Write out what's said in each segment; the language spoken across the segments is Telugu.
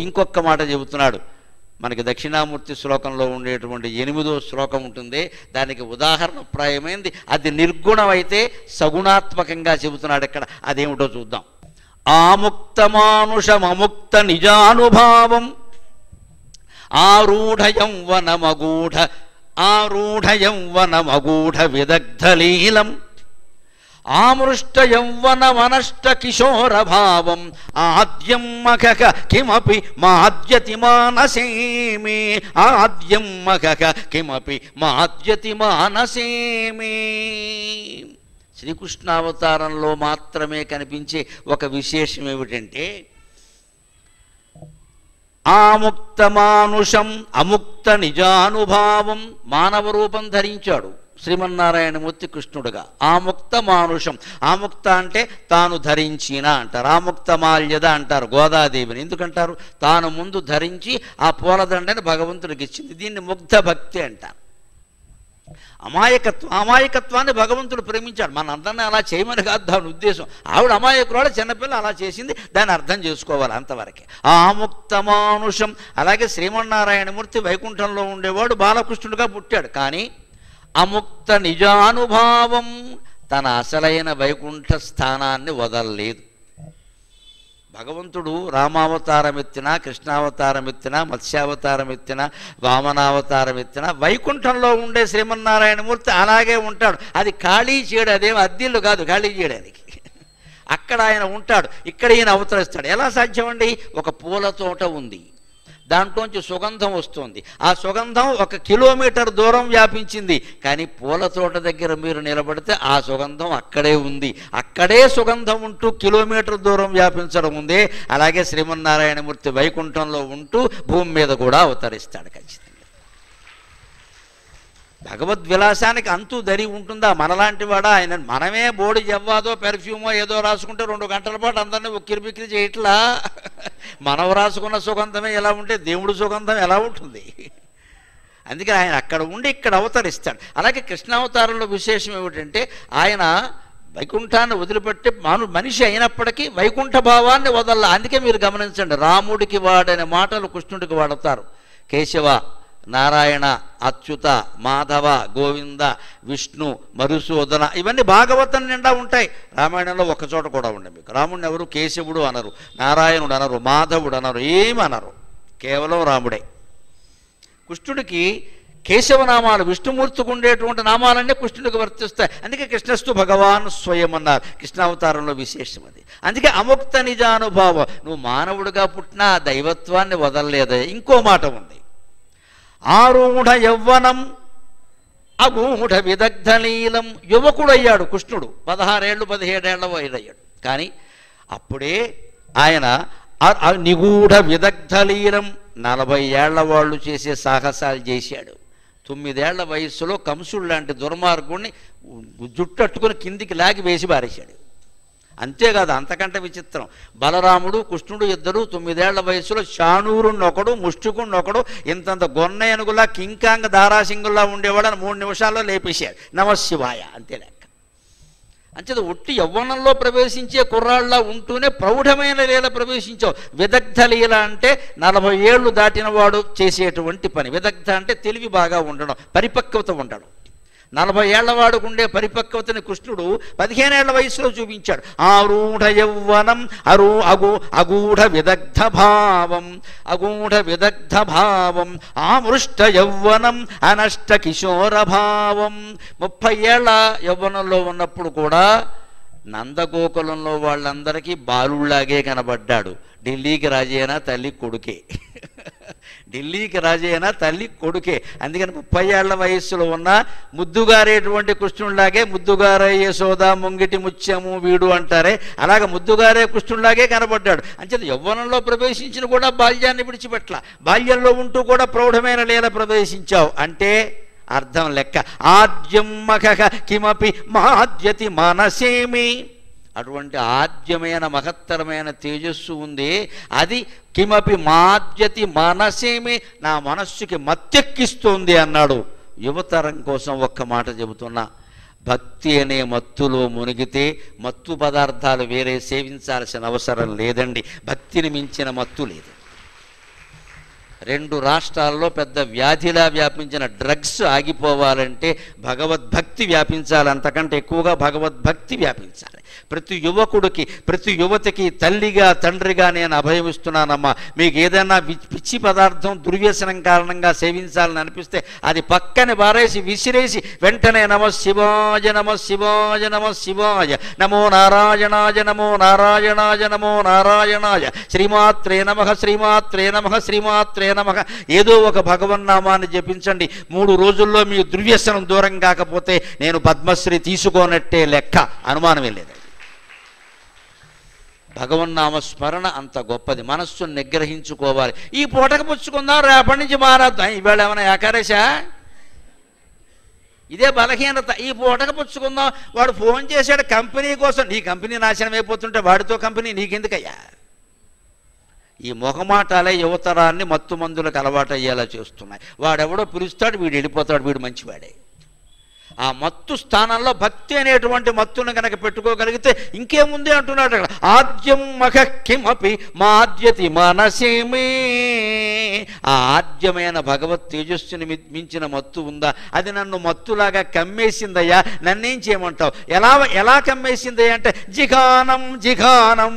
ఇంకొక మాట చెబుతున్నాడు. మనకి దక్షిణామూర్తి శ్లోకంలో ఉండేటువంటి 8వ శ్లోకం ఉంటుంది, దానికి ఉదాహరణప్రాయమైంది. అది నిర్గుణమైతే సగుణాత్మకంగా చెబుతున్నాడు ఇక్కడ. అదేమిటో చూద్దాం. ఆముక్త మానుషమముక్త నిజానుభావం ఆరూఢ యౌవనమగూఢ విదగ్ధలీలం ఆమృష్ట యౌవనమనష్ట కిశోరభావం ఆద్యం మఖక కిమపి మాద్యతి మానసేమే ఆద్యం మఖక కిమపి మాద్యతి మానసేమే. శ్రీకృష్ణావతారంలో మాత్రమే కనిపించే ఒక విశేషం ఏమిటంటే, ఆముక్త మానుషం అముక్త నిజానుభావం. మానవ రూపం ధరించాడు శ్రీమన్నారాయణమూర్తి కృష్ణుడుగా. ఆముక్త మానుషం, ఆముక్త అంటే తాను ధరించిన అంటారు. ఆముక్త మాల్యద అంటారు గోదాదేవిని. ఎందుకంటారు? తాను ముందు ధరించి ఆ పూలదండని భగవంతుడికి ఇచ్చింది. దీన్ని ముగ్ధ భక్తి అంటారు. అమాయకత్వాన్ని భగవంతుడు ప్రేమించాడు. మన అందరినీ అలా చేయమని కాదు దాని ఉద్దేశం. ఆవిడ అమాయకురాలు, చిన్నపిల్ల అలా చేసింది, దాన్ని అర్థం చేసుకోవాలి అంతవరకే. ఆముక్త మానుషం. అలాగే శ్రీమన్నారాయణమూర్తి వైకుంఠంలో ఉండేవాడు, బాలకృష్ణుడిగా పుట్టాడు. కానీ అముక్త నిజానుభావం, తన అసలైన వైకుంఠ స్థానాన్ని వదలలేదు. భగవంతుడు రామావతారం ఎత్తినా, కృష్ణావతారం ఎత్తినా, మత్స్యావతారం ఎత్తినా, వామనావతారం ఎత్తినా వైకుంఠంలో ఉండే శ్రీమన్నారాయణమూర్తి అలాగే ఉంటాడు. అది ఖాళీ చేయడు, అదేం అద్దిల్లు కాదు ఖాళీ చేయడానికి. అక్కడ ఆయన ఉంటాడు, ఇక్కడ ఈయన అవతరిస్తాడు. ఎలా సాధ్యమండి? ఒక పూల తోట ఉంది, దాంట్లోంచి సుగంధం వస్తుంది. ఆ సుగంధం 1 కిలోమీటర్ దూరం వ్యాపించింది. కానీ పూల తోట దగ్గర మీరు నిలబడితే ఆ సుగంధం అక్కడే ఉంది. అక్కడే సుగంధం ఉంటూ కిలోమీటర్ దూరం వ్యాపించడం ఉందే, అలాగే శ్రీమన్నారాయణమూర్తి వైకుంఠంలో ఉంటూ భూమి మీద కూడా అవతరిస్తాడు ఖచ్చితంగా. భగవద్విలాసానికి అంతు దరి ఉంటుందా? మనలాంటి వాడా ఆయన? మనమే బోడి జవ్వాదో పెర్ఫ్యూమో ఏదో రాసుకుంటే 2 గంటల పాటు అందరినీ ఉక్కిరిబిక్కిరి చేయట్లా. మనం రాసుకున్న సుగంధమే ఎలా ఉంటే దేవుడి సుగంధం ఎలా ఉంటుంది? అందుకే ఆయన అక్కడ ఉండి ఇక్కడ అవతరిస్తాడు. అలాగే కృష్ణావతారంలో విశేషం ఏమిటంటే, ఆయన వైకుంఠాన్ని వదిలిపెట్టి మనిషి అయినప్పటికీ వైకుంఠ భావాన్ని వదల. అందుకే మీరు గమనించండి, రాముడికి వాడనే మాటలు కృష్ణుడికి వాడతారు. కేశవ, నారాయణ, అచ్యుత, మాధవ, గోవింద, విష్ణు, మధుసూదన, ఇవన్నీ భాగవతం నిండా ఉంటాయి. రామాయణంలో ఒక్కచోట కూడా ఉండవు. మీకు రాముడిని ఎవరు కేశవుడు అనరు, నారాయణుడు అనరు, మాధవుడు అనరు, ఏమనరు, కేవలం రాముడే. కృష్ణుడికి కేశవనామాలు, విష్ణుమూర్తికి ఉండేటువంటి నామాలన్నీ కృష్ణుడికి వర్తిస్తాయి. అందుకే కృష్ణస్తు భగవాన్ స్వయం అన్నారు. కృష్ణావతారంలో విశేషం అది. అందుకే అముక్త నిజానుభావం. నువ్వు మానవుడిగా పుట్టినా దైవత్వాన్ని వదలలేదే. ఇంకో మాట ఉంది, ఆరూఢ యవ్వనం అగూఢ విదగ్ధలీలం. యువకుడయ్యాడు కృష్ణుడు, 16 ఏళ్ళు 17 ఏళ్ల వయదయ్యాడు. కానీ అప్పుడే ఆయన నిగూఢ విదగ్ధలీలం, 40 ఏళ్ల వాళ్ళు చేసే సాహసాలు చేశాడు. 9 ఏళ్ల వయస్సులో కంసుడు లాంటి దుర్మార్గుడిని జుట్టట్టుకుని కిందికి లాగి వేసి పారేశాడు. అంతేకాదు, అంతకంటే విచిత్రం, బలరాముడు కృష్ణుడు ఇద్దరు 9 ఏళ్ల వయసులో శానూరున్నొకడు, ముష్టికున్నొకడు, ఇంతంత గొన్న ఏనుగులా కింకాంగ దారాసింగుల్లా ఉండేవాడని 3 నిమిషాల్లో లేపేశాడు. నమశివాయ, అంతే లెక్క. అంచేది ఒట్టి యవ్వనంలో ప్రవేశించే కుర్రాళ్ళ ఉంటూనే ప్రౌఢమైన లీల ప్రవేశించావు. విదగ్ధ లీల అంటే 40 ఏళ్ళు దాటిన వాడు చేసేటువంటి పని. విదగ్ధ అంటే తెలివి బాగా ఉండడం, పరిపక్వత ఉండడం. 40 ఏళ్ల వాడుకు ఉండే పరిపక్వతని కృష్ణుడు 15 ఏళ్ల వయసులో చూపించాడు. ఆరూఢ యవ్వనం అగూఢ విదగ్ధ భావం ఆమృష్ట యవ్వనం అనష్ట కిశోర భావం. 30 ఏళ్ల యవ్వనంలో ఉన్నప్పుడు కూడా నందగోకులంలో వాళ్ళందరికీ బాలుళ్లాగే కనబడ్డాడు. ఢిల్లీకి రాజైనా తల్లి కొడుకే, ఢిల్లీకి రాజైనా తల్లి కొడుకే. అందుకని 30 ఏళ్ల వయస్సులో ఉన్న ముద్దుగారేటువంటి కృష్ణుడిలాగే, ముద్దుగారే యశోద ముంగిటి ముత్యము వీడు అంటారే, అలాగే ముద్దుగారే కృష్ణుడిలాగే కనబడ్డాడు. అంచేత యవ్వనంలో ప్రవేశించిన కూడా బాల్యాన్ని విడిచిపెట్ల, బాల్యంలో ఉంటూ కూడా ప్రౌఢమైన లీల ప్రవేశించావు అంటే అర్థం లెక్క. ఆద్యం మఖ కిమపి మాద్యతి మనసేమి. అటువంటి ఆద్యమైన మహత్తరమైన తేజస్సు ఉంది, అది కిమపి మాద్యతి మనసేమి, నా మనస్సుకి మత్తెక్కిస్తోంది అన్నాడు. యువతరం కోసం ఒక్క మాట చెబుతున్నా, భక్తి అనే మత్తులో మునిగితే మత్తు పదార్థాలు వేరే సేవించాల్సిన అవసరం లేదండి. భక్తిని మించిన మత్తు లేదు. 2 రాష్ట్రాల్లో పెద్ద వ్యాధిలా వ్యాపించిన డ్రగ్స్ ఆగిపోవాలంటే భగవద్భక్తి వ్యాపించాలి, అంతకంటే ఎక్కువగా భగవద్భక్తి వ్యాపించాలి. ప్రతి యువకుడికి ప్రతి యువతికి తల్లిగా తండ్రిగా నేను అభయమిస్తున్నానమ్మా. మీకు ఏదైనా పిచ్చి పదార్థం దుర్వ్యసనం కారణంగా సేవించాలని అనిపిస్తే అది పక్కన బారేసి విసిరేసి వెంటనే నమ శివాయ నమ శివాయ నమ శివాయ నమో నారాయణాయ నమో నారాయణాయ నమో నారాయణాయ శ్రీమాత్రే నమః శ్రీమాత్రే నమః శ్రీమాత్రే నమః ఏదో ఒక భగవన్నామాన్ని జపించండి. 3 రోజుల్లో మీ దుర్వ్యసనం దూరం కాకపోతే నేను పద్మశ్రీ తీసుకోనట్టే లెక్క, అనుమానమే లేదు. భగవన్నామ స్మరణ అంత గొప్పది. మనస్సును నిగ్రహించుకోవాలి. ఈ పూటకు పుచ్చుకుందాం, రేపటి నుంచి మారద్దాం. ఈవేళ ఏమైనా ఏకాదశా? ఇదే బలహీనత. ఈ పూటకు పుచ్చుకుందాం. వాడు ఫోన్ చేశాడు కంపెనీ కోసం, నీ కంపెనీ నాశనం అయిపోతుంటే వాడితో కంపెనీ నీకెందుకయ్యా? ఈ మొహమాటాలే యువతరాన్ని మత్తు మందులకు అలవాటు అయ్యేలా చేస్తున్నాయి. వాడెవడో పిలుస్తాడు, వీడు వెళ్ళిపోతాడు, వీడు మంచివాడే. ఆ మత్తు స్థానంలో భక్తి అనేటువంటి మత్తును కనుక పెట్టుకోగలిగితే ఇంకేముంది అంటున్నాడు అక్కడ. ఆద్యం మఖ కిమపి మాద్యతి మనసేమే. ఆ ఆద్యమైన భగవత్ తేజస్సుని మించిన మత్తు ఉందా? అది నన్ను మత్తులాగా కమ్మేసిందయ్యా, నన్నేం చేయమంటావు? ఎలా కమ్మేసిందయ్యా అంటే జిఘానం జిఘానం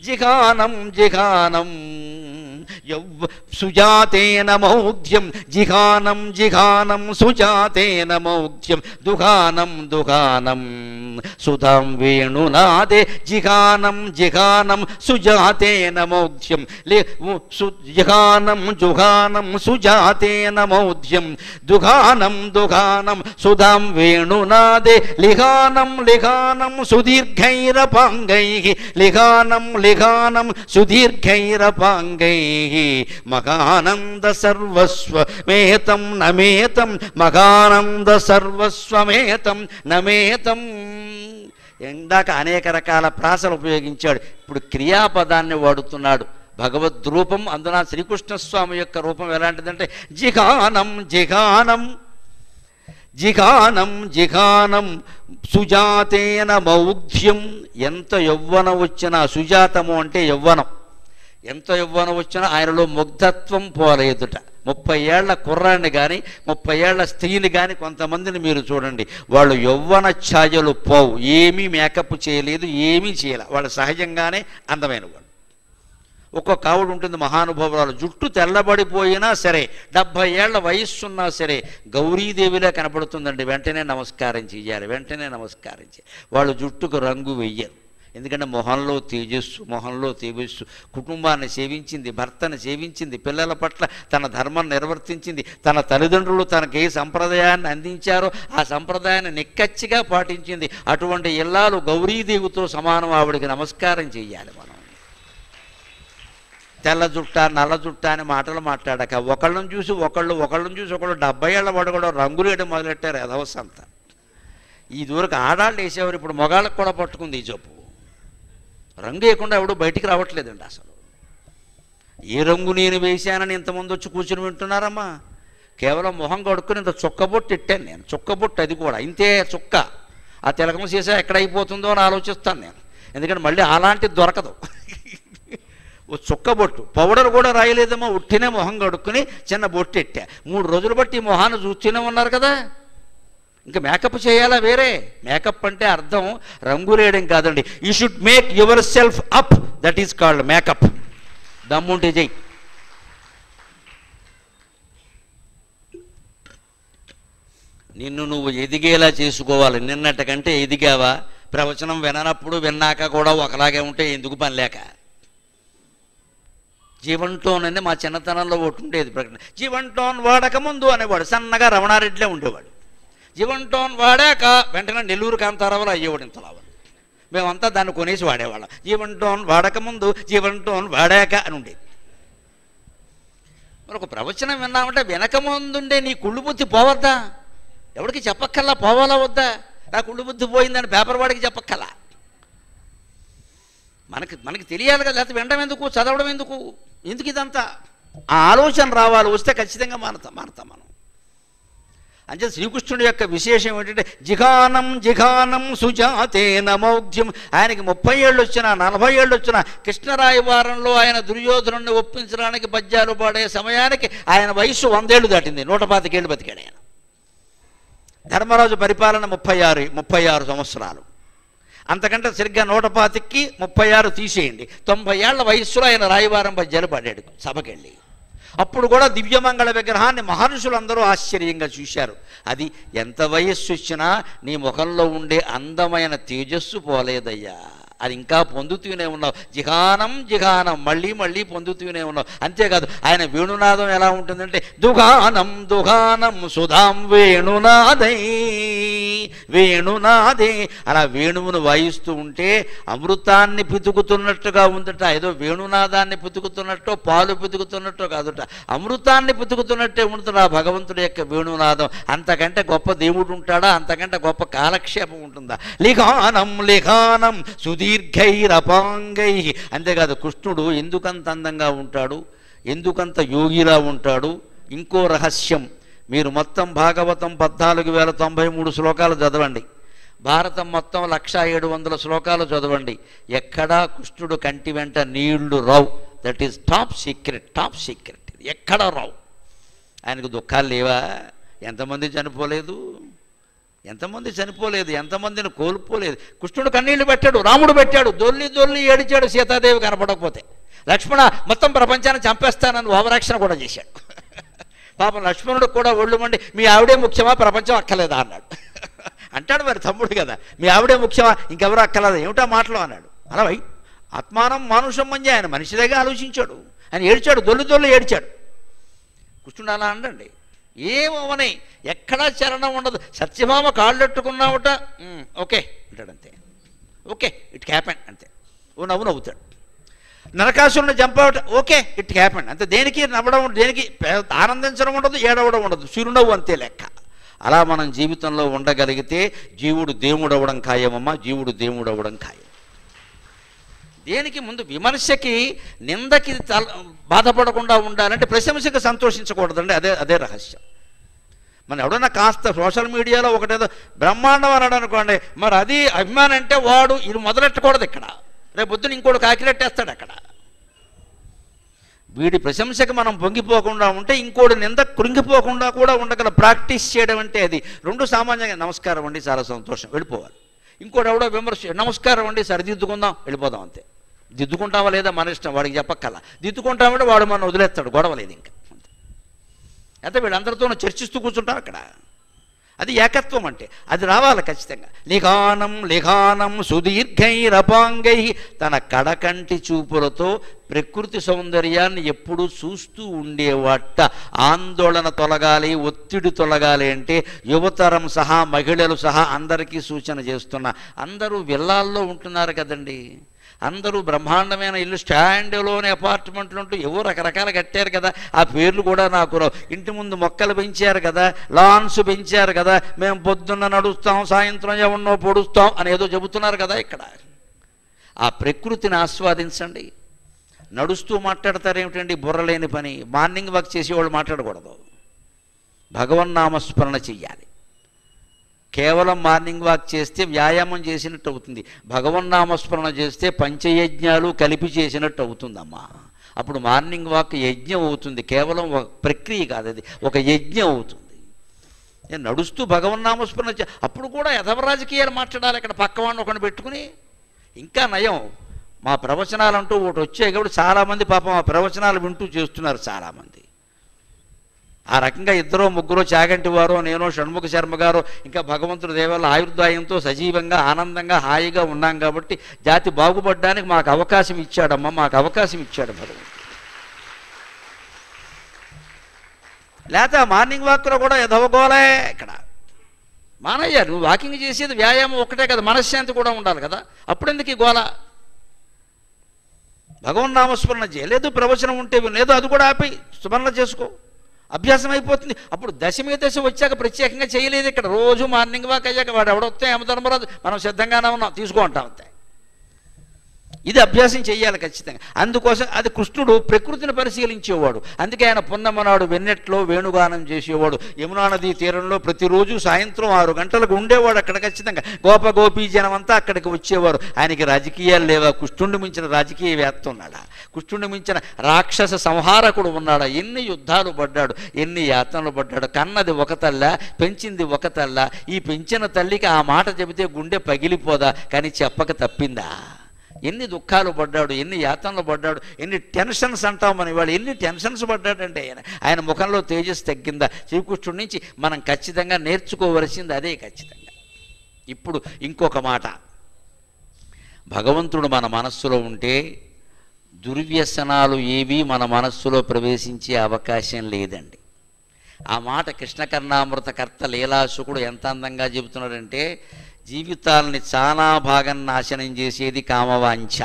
జిఘానం జిఘానం సుజాతేన మౌఢ్యం జిఘానం జిఘానం సుజాతేన మౌఢ్యం దుఘానం దుఘానం సుధాం వేణునాదే జిఘానం జిఘానం సుజాతేన మౌఢ్యం జిఘానం జుఘానం సుజాతేన మౌఢ్యం దుఘానం దుఘానం సుధాం వేణునాదే లిఘానం లిఘానం సుదీర్ఘైరపాంగైః లిఘానం లిఘానం సుదీర్ఘైరపాంగైః మగానంద సర్వస్వమేతం నమేతం మగానంద సర్వస్వమేతం నమేతం. ఇందాక అనేక రకాల ప్రాసలు ఉపయోగించాడు, ఇప్పుడు క్రియాపదాన్ని వాడుతున్నాడు. భగవద్రూపం, అందున శ్రీకృష్ణస్వామి యొక్క రూపం ఎలాంటిదంటే జిఘానం జిఘానం జిఘానం జిఘానం సుజాతేన మౌఢ్యం. ఎంత యవ్వనం వచ్చినా, సుజాతము అంటే యవ్వనం, ఎంత యవ్వనం వచ్చినా ఆయనలో ముగ్ధత్వం పోలేదుట. 30 ఏళ్ల కుర్రాన్ని కానీ 30 ఏళ్ల స్త్రీని కానీ కొంతమందిని మీరు చూడండి, వాళ్ళు యవ్వన ఛాయలు పోవు. ఏమీ మేకప్ చేయలేదు, ఏమీ చేయలే, వాళ్ళు సహజంగానే అందమైన వాళ్ళు. ఒక్కొక్క ఆవిడ ఉంటుంది మహానుభావురాలు, జుట్టు తెల్లబడిపోయినా సరే 70 ఏళ్ల వయస్సున్నా సరే గౌరీదేవిలా కనపడుతుందండి. వెంటనే నమస్కారం చేయాలి, వెంటనే నమస్కారం చేయాలి. వాళ్ళు జుట్టుకు రంగు వెయ్యరు, ఎందుకంటే మొహంలో తేజస్సు. కుటుంబాన్ని సేవించింది, భర్తను సేవించింది, పిల్లల పట్ల తన ధర్మం నిర్వర్తించింది, తన తల్లిదండ్రులు తనకి ఏ సంప్రదాయాన్ని అందించారో ఆ సంప్రదాయాన్ని నిక్కచ్చిగా పాటించింది. అటువంటి ఇల్లాలు గౌరీదేవితో సమానం. ఆవిడికి నమస్కారం చేయాలి మనం. తెల్ల జుట్ట నల్ల జుట్ట అని మాటలు మాట్లాడక ఒకళ్ళని చూసి ఒకళ్ళు 70 ఏళ్ల వాడు కూడా రంగులు వేయడం మొదలెట్టారు ఎదవసంతా. ఈ దూరకు ఆడాళ్ళు వేసేవారు, ఇప్పుడు మొగాళ్ళకు కూడా పట్టుకుంది ఈ జబ్బు. రంగు వేయకుండా ఎవడు బయటికి రావట్లేదండి అసలు. ఏ రంగు నేను వేశానని ఇంతమంది వచ్చి కూర్చుని వింటున్నారమ్మా. కేవలం మొహం కడుక్కుని ఇంత చుక్కబొట్టు ఇట్టాను నేను, చుక్కబొట్టు, అది కూడా ఇంతే చుక్క. ఆ తిలకం చేసా ఎక్కడైపోతుందో అని ఆలోచిస్తాను నేను, ఎందుకంటే మళ్ళీ అలాంటిది దొరకదు. ఓ చుక్కబొట్టు, పౌడర్ కూడా రాయలేదమ్మా, ఉట్టినే మొహం కడుక్కుని చిన్న బొట్టు ఎట్టా. 3 రోజులు బట్టి ఈ మొహాన్ని చూస్తూనే ఉన్నారు కదా. ఇంకా మేకప్ చేయాలా? వేరే మేకప్ అంటే అర్థం రంగులేయడం కాదండి. You should make your self up, that is called makeup. దమ్ముంటే చెయ్యి. నిన్ను నువ్వు ఎదిగేలా చేసుకోవాలి. నిన్నటికంటే ఎదిగావా? ప్రవచనం విననప్పుడు విన్నాక కూడా ఒకలాగే ఉంటే ఎందుకు పని లేక. జీవన్ అని మా చిన్నతనంలో ఒకటి ఉండేది ప్రకటన. జీవన్ టోన్ వాడక ముందు అనేవాడు, సన్నగా రమణారెడ్డిలో ఉండేవాడు. జీవన్ టోన్ వాడాక వెంటనే నెల్లూరు కాంతారావులు అయ్యేవాడు ఇంతలాగా. మేమంతా దాన్ని కొనేసి వాడేవాళ్ళం. జీవన్ టోన్ వాడకముందు, జీవన్ టోన్ వాడాక అని ఉండేది. మరి ఒక ప్రవచనం విన్నామంటే వెనకముందుండే నీ కుళ్ళు బుద్ధి పోవద్దా? ఎవరికి చెప్పక్కల్లా, పోవాలా వద్దా? నా కుళ్ళు బుద్ధి పోయిందని పేపర్ వాడికి చెప్పక్కల్లా. మనకి తెలియాలి కదా, లేకపోతే వినడం ఎందుకు, చదవడం ఎందుకు ఇదంతా? ఆ ఆలోచన రావాలి, వస్తే ఖచ్చితంగా మారుతాం మనం. అంటే శ్రీకృష్ణుడి యొక్క విశేషం ఏంటంటే జిఘానం జిఘానం సుజాతేన మౌఢ్యం. ఆయనకి 30 ఏళ్ళు వచ్చినా 40 ఏళ్ళు వచ్చినా కృష్ణరాయవారంలో ఆయన దుర్యోధనుడిని ఒప్పించడానికి పద్యాలు పాడే సమయానికి ఆయన వయస్సు 100 ఏళ్ళు దాటింది. 125 ఏళ్ళు బతికాడు ఆయన. ధర్మరాజు పరిపాలన 36 సంవత్సరాలు. అంతకంటే సరిగ్గా 125కి 36 తీసేయండి, 90 ఏళ్ల వయస్సులో ఆయన రాయవారం పద్యాలు పాడాడు సభకెళ్ళి. అప్పుడు కూడా దివ్యమంగళ విగ్రహాన్ని మహర్షులందరూ ఆశ్చర్యంగా చూశారు. అది ఎంత వయస్సు వచ్చినా నీ ముఖంలో ఉండే అందమైన తేజస్సు పోలేదయ్యా, అది ఇంకా పొందుతూనే ఉన్నావు. జిఘానం జిఘానం మళ్ళీ మళ్ళీ పొందుతూనే ఉన్నావు. అంతేకాదు ఆయన వేణునాదం ఎలా ఉంటుందంటే దుఘానం దుఘానం సుధాం వేణునాదై వేణునాదే. అలా వేణువును వాయిస్తూ ఉంటే అమృతాన్ని పితుకుతున్నట్టుగా ఉందట. ఏదో వేణునాదాన్ని పితుకుతున్నట్టో పాలు పితుకుతున్నట్టో కాదుట, అమృతాన్ని పితుకుతున్నట్టే ఉంటుందా భగవంతుడి యొక్క వేణునాదం. అంతకంటే గొప్ప దేవుడు ఉంటాడా? అంతకంటే గొప్ప కాలక్షేపం ఉంటుందా? లిఖానం లిఖానం సుదీర్ఘైరపాంగై. అంతేకాదు కృష్ణుడు ఎందుకంత అందంగా ఉంటాడు, ఎందుకంత యోగిలా ఉంటాడు? ఇంకో రహస్యం, మీరు మొత్తం భాగవతం 14,093 శ్లోకాలు చదవండి, భారతం మొత్తం 1,700 శ్లోకాలు చదవండి, ఎక్కడా కృష్ణుడు కంటి వెంట నీళ్లు రావు. That is top secret, top secret. ఎక్కడా రావు. ఆయనకు దుఃఖాలు లేవా? ఎంతమంది చనిపోలేదు, ఎంతమంది చనిపోలేదు, ఎంతమందిని కోల్పోలేదు. కృష్ణుడు కన్నీళ్లు పెట్టాడు, రాముడు పెట్టాడు, దొల్లి దొల్లి ఏడిచాడు సీతాదేవి కనపడకపోతే. లక్ష్మణ మొత్తం ప్రపంచాన్ని చంపేస్తానని ఓవరాక్షన్ కూడా చేశాడు. పాపం లక్ష్మణుడు కూడా ఒళ్ళు మండి మీ ఆవిడే ముఖ్యమా, ప్రపంచం అక్కలేదా అన్నాడు. అంటాడు మరి తమ్ముడు కదా, మీ ఆవిడే ముఖ్యమా, ఇంకెవరూ అక్కలేదా, ఏమిటా మాటలు అన్నాడు. అలా ఆత్మానం మానుషం మంచి ఆయన మనిషిదేగా ఆలోచించాడు. ఆయన ఏడ్చాడు, దొల్లి దొల్లి ఏడ్చాడు. కృష్ణుడు అలా అండండి, ఏమవని ఎక్కడా చరణం ఉండదు. సత్యభామ కాళ్ళెట్టుకున్నావుట, ఓకే అంటాడు, అంతే, ఓకే ఇట్ హ్యాపెన్, అంతే. ఓ నవ్వు నవ్వుతాడు. నరకాసురుని చంపావట, ఓకే ఇట్ హ్యాపెన్, అంతే. దేనికి నవ్వడం, దేనికి ఆనందించడం ఉండదు, ఏడవడం ఉండదు, చిరునవ్వు అంతే లెక్క. అలా మనం జీవితంలో ఉండగలిగితే జీవుడు దేవుడు అవ్వడం ఖాయమమ్మా, జీవుడు దేవుడు అవ్వడం ఖాయం. దేనికి ముందు విమర్శకి నిందకి బాధపడకుండా ఉండాలంటే ప్రశంసకి సంతోషించకూడదండి. అదే రహస్యం. మన ఎవడన్నా కాస్త సోషల్ మీడియాలో ఒకటేదో బ్రహ్మాండం అన్నాడు అనుకోండి, మరి అది అభిమానం అంటే వాడు ఇది మొదలెట్టకూడదు. ఇక్కడ రేపు పొద్దున ఇంకోటి కాకిరెట్టేస్తాడు. అక్కడ వీడి ప్రశంసకి మనం పొంగిపోకుండా ఉంటే ఇంకోటి నింద కృంగిపోకుండా కూడా ఉండగల ప్రాక్టీస్ చేయడం అంటే అది. రెండు సామాన్యంగా నమస్కారం అండి, చాలా సంతోషం, వెళ్ళిపోవాలి. ఇంకోటి ఎవడో విమర్శ, నమస్కారం అండి, సరిదిద్దుకుందాం, వెళ్ళిపోదాం, అంతే. దిద్దుకుంటావా లేదా మన ఇష్టం, వాడికి చెప్పక్కల. దిద్దుకుంటామంటే వాడు మనం వదిలేస్తాడు, గొడవలేదు ఇంకా. అయితే వీళ్ళందరితోనూ చర్చిస్తూ కూర్చుంటాం అక్కడ. అది ఏకత్వం అంటే అది రావాలి ఖచ్చితంగా. లిఖానం లిఖానం సుదీర్ఘైరపాంగై. తన కడకంటి చూపులతో ప్రకృతి సౌందర్యాన్ని ఎప్పుడూ చూస్తూ ఉండేవాట. ఆందోళన తొలగాలి, ఒత్తిడి తొలగాలి అంటే యువతరం సహా మహిళలు సహా అందరికీ సూచన చేస్తున్నా. అందరూ విల్లాల్లో ఉంటున్నారు కదండి, అందరూ బ్రహ్మాండమైన ఇల్లు, స్టాండ్లోనే అపార్ట్మెంట్లు ఉంటూ ఏవో రకరకాలు కట్టారు కదా. ఆ పేర్లు కూడా నాకు ఇంటి ముందు మొక్కలు పెంచారు కదా, లాన్స్ పెంచారు కదా, మేము పొద్దున్న నడుస్తాం, సాయంత్రం ఎవరినో పొడుస్తాం అని ఏదో చెబుతున్నారు కదా. ఇక్కడ ఆ ప్రకృతిని ఆస్వాదించండి. నడుస్తూ మాట్లాడతారు ఏమిటండి, బుర్రలేని పని. మార్నింగ్ వాక్ చేసేవాళ్ళు మాట్లాడకూడదు, భగవన్నామస్మరణ చెయ్యాలి. కేవలం మార్నింగ్ వాక్ చేస్తే వ్యాయామం చేసినట్టు అవుతుంది, భగవన్నామస్మరణ చేస్తే పంచయజ్ఞాలు కలిపి చేసినట్టు అవుతుందమ్మా. అప్పుడు మార్నింగ్ వాక్ యజ్ఞం అవుతుంది, కేవలం ఒక ప్రక్రియ కాదు, అది ఒక యజ్ఞం అవుతుంది. నడుస్తూ భగవన్నామస్మరణ అప్పుడు కూడా యథవ రాజకీయాలు మాట్లాడాలి. ఇక్కడ పక్కవాడిని ఒకటి పెట్టుకుని. ఇంకా నయం, మా ప్రవచనాలు అంటూ ఒకటి వచ్చాయి కాబట్టి చాలామంది పాపం ఆ ప్రవచనాలు వింటూ చేస్తున్నారు చాలామంది. ఆ రకంగా ఇద్దరో ముగ్గురో, చాగంటి వారో నేనో, షణ్ముఖ శర్మ గారో, ఇంకా భగవంతుడి దేవాల ఆయుర్దాయంతో సజీవంగా ఆనందంగా హాయిగా ఉన్నాం కాబట్టి జాతి బాగుపడడానికి మాకు అవకాశం ఇచ్చాడమ్మా, మాకు అవకాశం ఇచ్చాడు భగవంతుడు. లేకపోతే మార్నింగ్ వాక్లో కూడా ఎదవగోలే. ఇక్కడ మానయ్య, నువ్వు వాకింగ్ చేసేది వ్యాయామం ఒకటే కదా, మనశ్శాంతి కూడా ఉండాలి కదా, అప్పుడెందుకు ఈ గోల? భగవన్నామస్మరణ చేయలేదు, ప్రవచనం ఉంటే లేదు, అది కూడా ఆపి స్మరణ చేసుకో, అభ్యాసం అయిపోతుంది. అప్పుడు దశమి దశ వచ్చాక ప్రత్యేకంగా చేయలేదు. ఇక్కడ రోజు మార్నింగ్ వాక్ అయ్యాక వాడు ఎవడొస్తే యమధర్మరాజు మనం సిద్ధంగానే ఉన్నాం తీసుకో అంటాం, అంతే. ఇది అభ్యాసం చేయాలి ఖచ్చితంగా. అందుకోసం అది కృష్ణుడు ప్రకృతిని పరిశీలించేవాడు. అందుకే ఆయన పున్నమనాడు వెన్నెట్లో వేణుగానం చేసేవాడు. యమునా నదీ తీరంలో ప్రతిరోజు సాయంత్రం 6 గంటలకు ఉండేవాడు అక్కడ ఖచ్చితంగా. గోపగోపీ జనం అంతా అక్కడికి వచ్చేవారు. ఆయనకి రాజకీయాలు లేవా? కృష్ణుడిని మించిన రాజకీయవేత్త ఉన్నాడా? కృష్ణుడిని మించిన రాక్షస సంహారకుడు ఉన్నాడా? ఎన్ని యుద్ధాలు పడ్డాడు, ఎన్ని యాతనలు పడ్డాడు. కన్నది ఒక తల్ల, పెంచింది ఒక తల్ల. ఈ పెంచిన తల్లికి ఆ మాట చెబితే గుండె పగిలిపోదా? కానీ చెప్పక తప్పిందా? ఎన్ని దుఃఖాలు పడ్డాడు, ఎన్ని యాతనలు పడ్డాడు, ఎన్ని టెన్షన్స్ అంటాం మన ఇవాళ. ఎన్ని టెన్షన్స్ పడ్డాడంటే ఆయన ముఖంలో తేజస్సు తగ్గిందా? శ్రీకృష్ణుడి నుంచి మనం ఖచ్చితంగా నేర్చుకోవలసింది అదే ఖచ్చితంగా. ఇప్పుడు ఇంకొక మాట, భగవంతుడు మన మనస్సులో ఉంటే దుర్వ్యసనాలు ఏవి మన మనస్సులో ప్రవేశించే అవకాశం లేదండి. ఆ మాట కృష్ణకర్ణామృతకర్త లీలాశుకుడు ఎంత అందంగా చెబుతున్నాడంటే, జీవితాలని చాలా భాగం నాశనం చేసేది కామవాంఛ.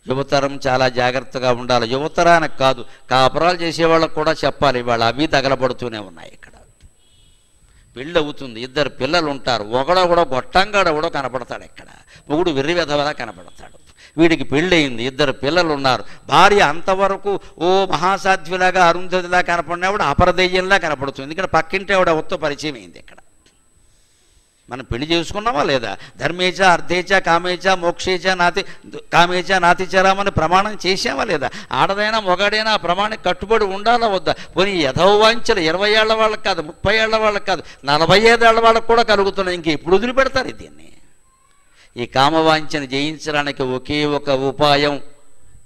యువతరం చాలా జాగ్రత్తగా ఉండాలి. యువతరానికి కాదు, కాపురాలు చేసేవాళ్ళకు కూడా చెప్పాలి. ఇవాళ అవి తగలబడుతూనే ఉన్నాయి. ఇక్కడ పెళ్ళి అవుతుంది, 2 పిల్లలు ఉంటారు. ఒకడో కూడా గొట్టంగాడు కూడా కనపడతాడు. ఇక్కడ మొగుడు వెర్రి వెధవలా కనపడతాడు. వీడికి పెళ్ళయింది, 2 పిల్లలు ఉన్నారు. భార్య అంతవరకు ఓ మహాసాధ్విలాగా అరుంధతిలా కనపడినవాడు అపరదయ్యంలా కనపడుతుంది. ఇక్కడ పక్కింటి ఆవిడ ఉత్త పరిచయం అయింది. ఇక్కడ మనం పెళ్లి చేసుకున్నామా లేదా? ధర్మేచ అర్థేచ కామేచ మోక్షేచ నాతి కామేచ నాతిచరామని ప్రమాణం చేసామా లేదా? ఆడదైనా మొగాడైనా ఆ ప్రమాణం కట్టుబడి ఉండాలా వద్దా? పోనీ యథోవాంఛలు 20 ఏళ్ల వాళ్ళకి కాదు, 30 ఏళ్ల వాళ్ళకి కాదు, 45 ఏళ్ల వాళ్ళకి కూడా కలుగుతున్నాయి. ఇంక ఎప్పుడు వదిలిపెడతారు దీన్ని? ఈ కామవాంఛను జయించడానికి ఒకే ఒక ఉపాయం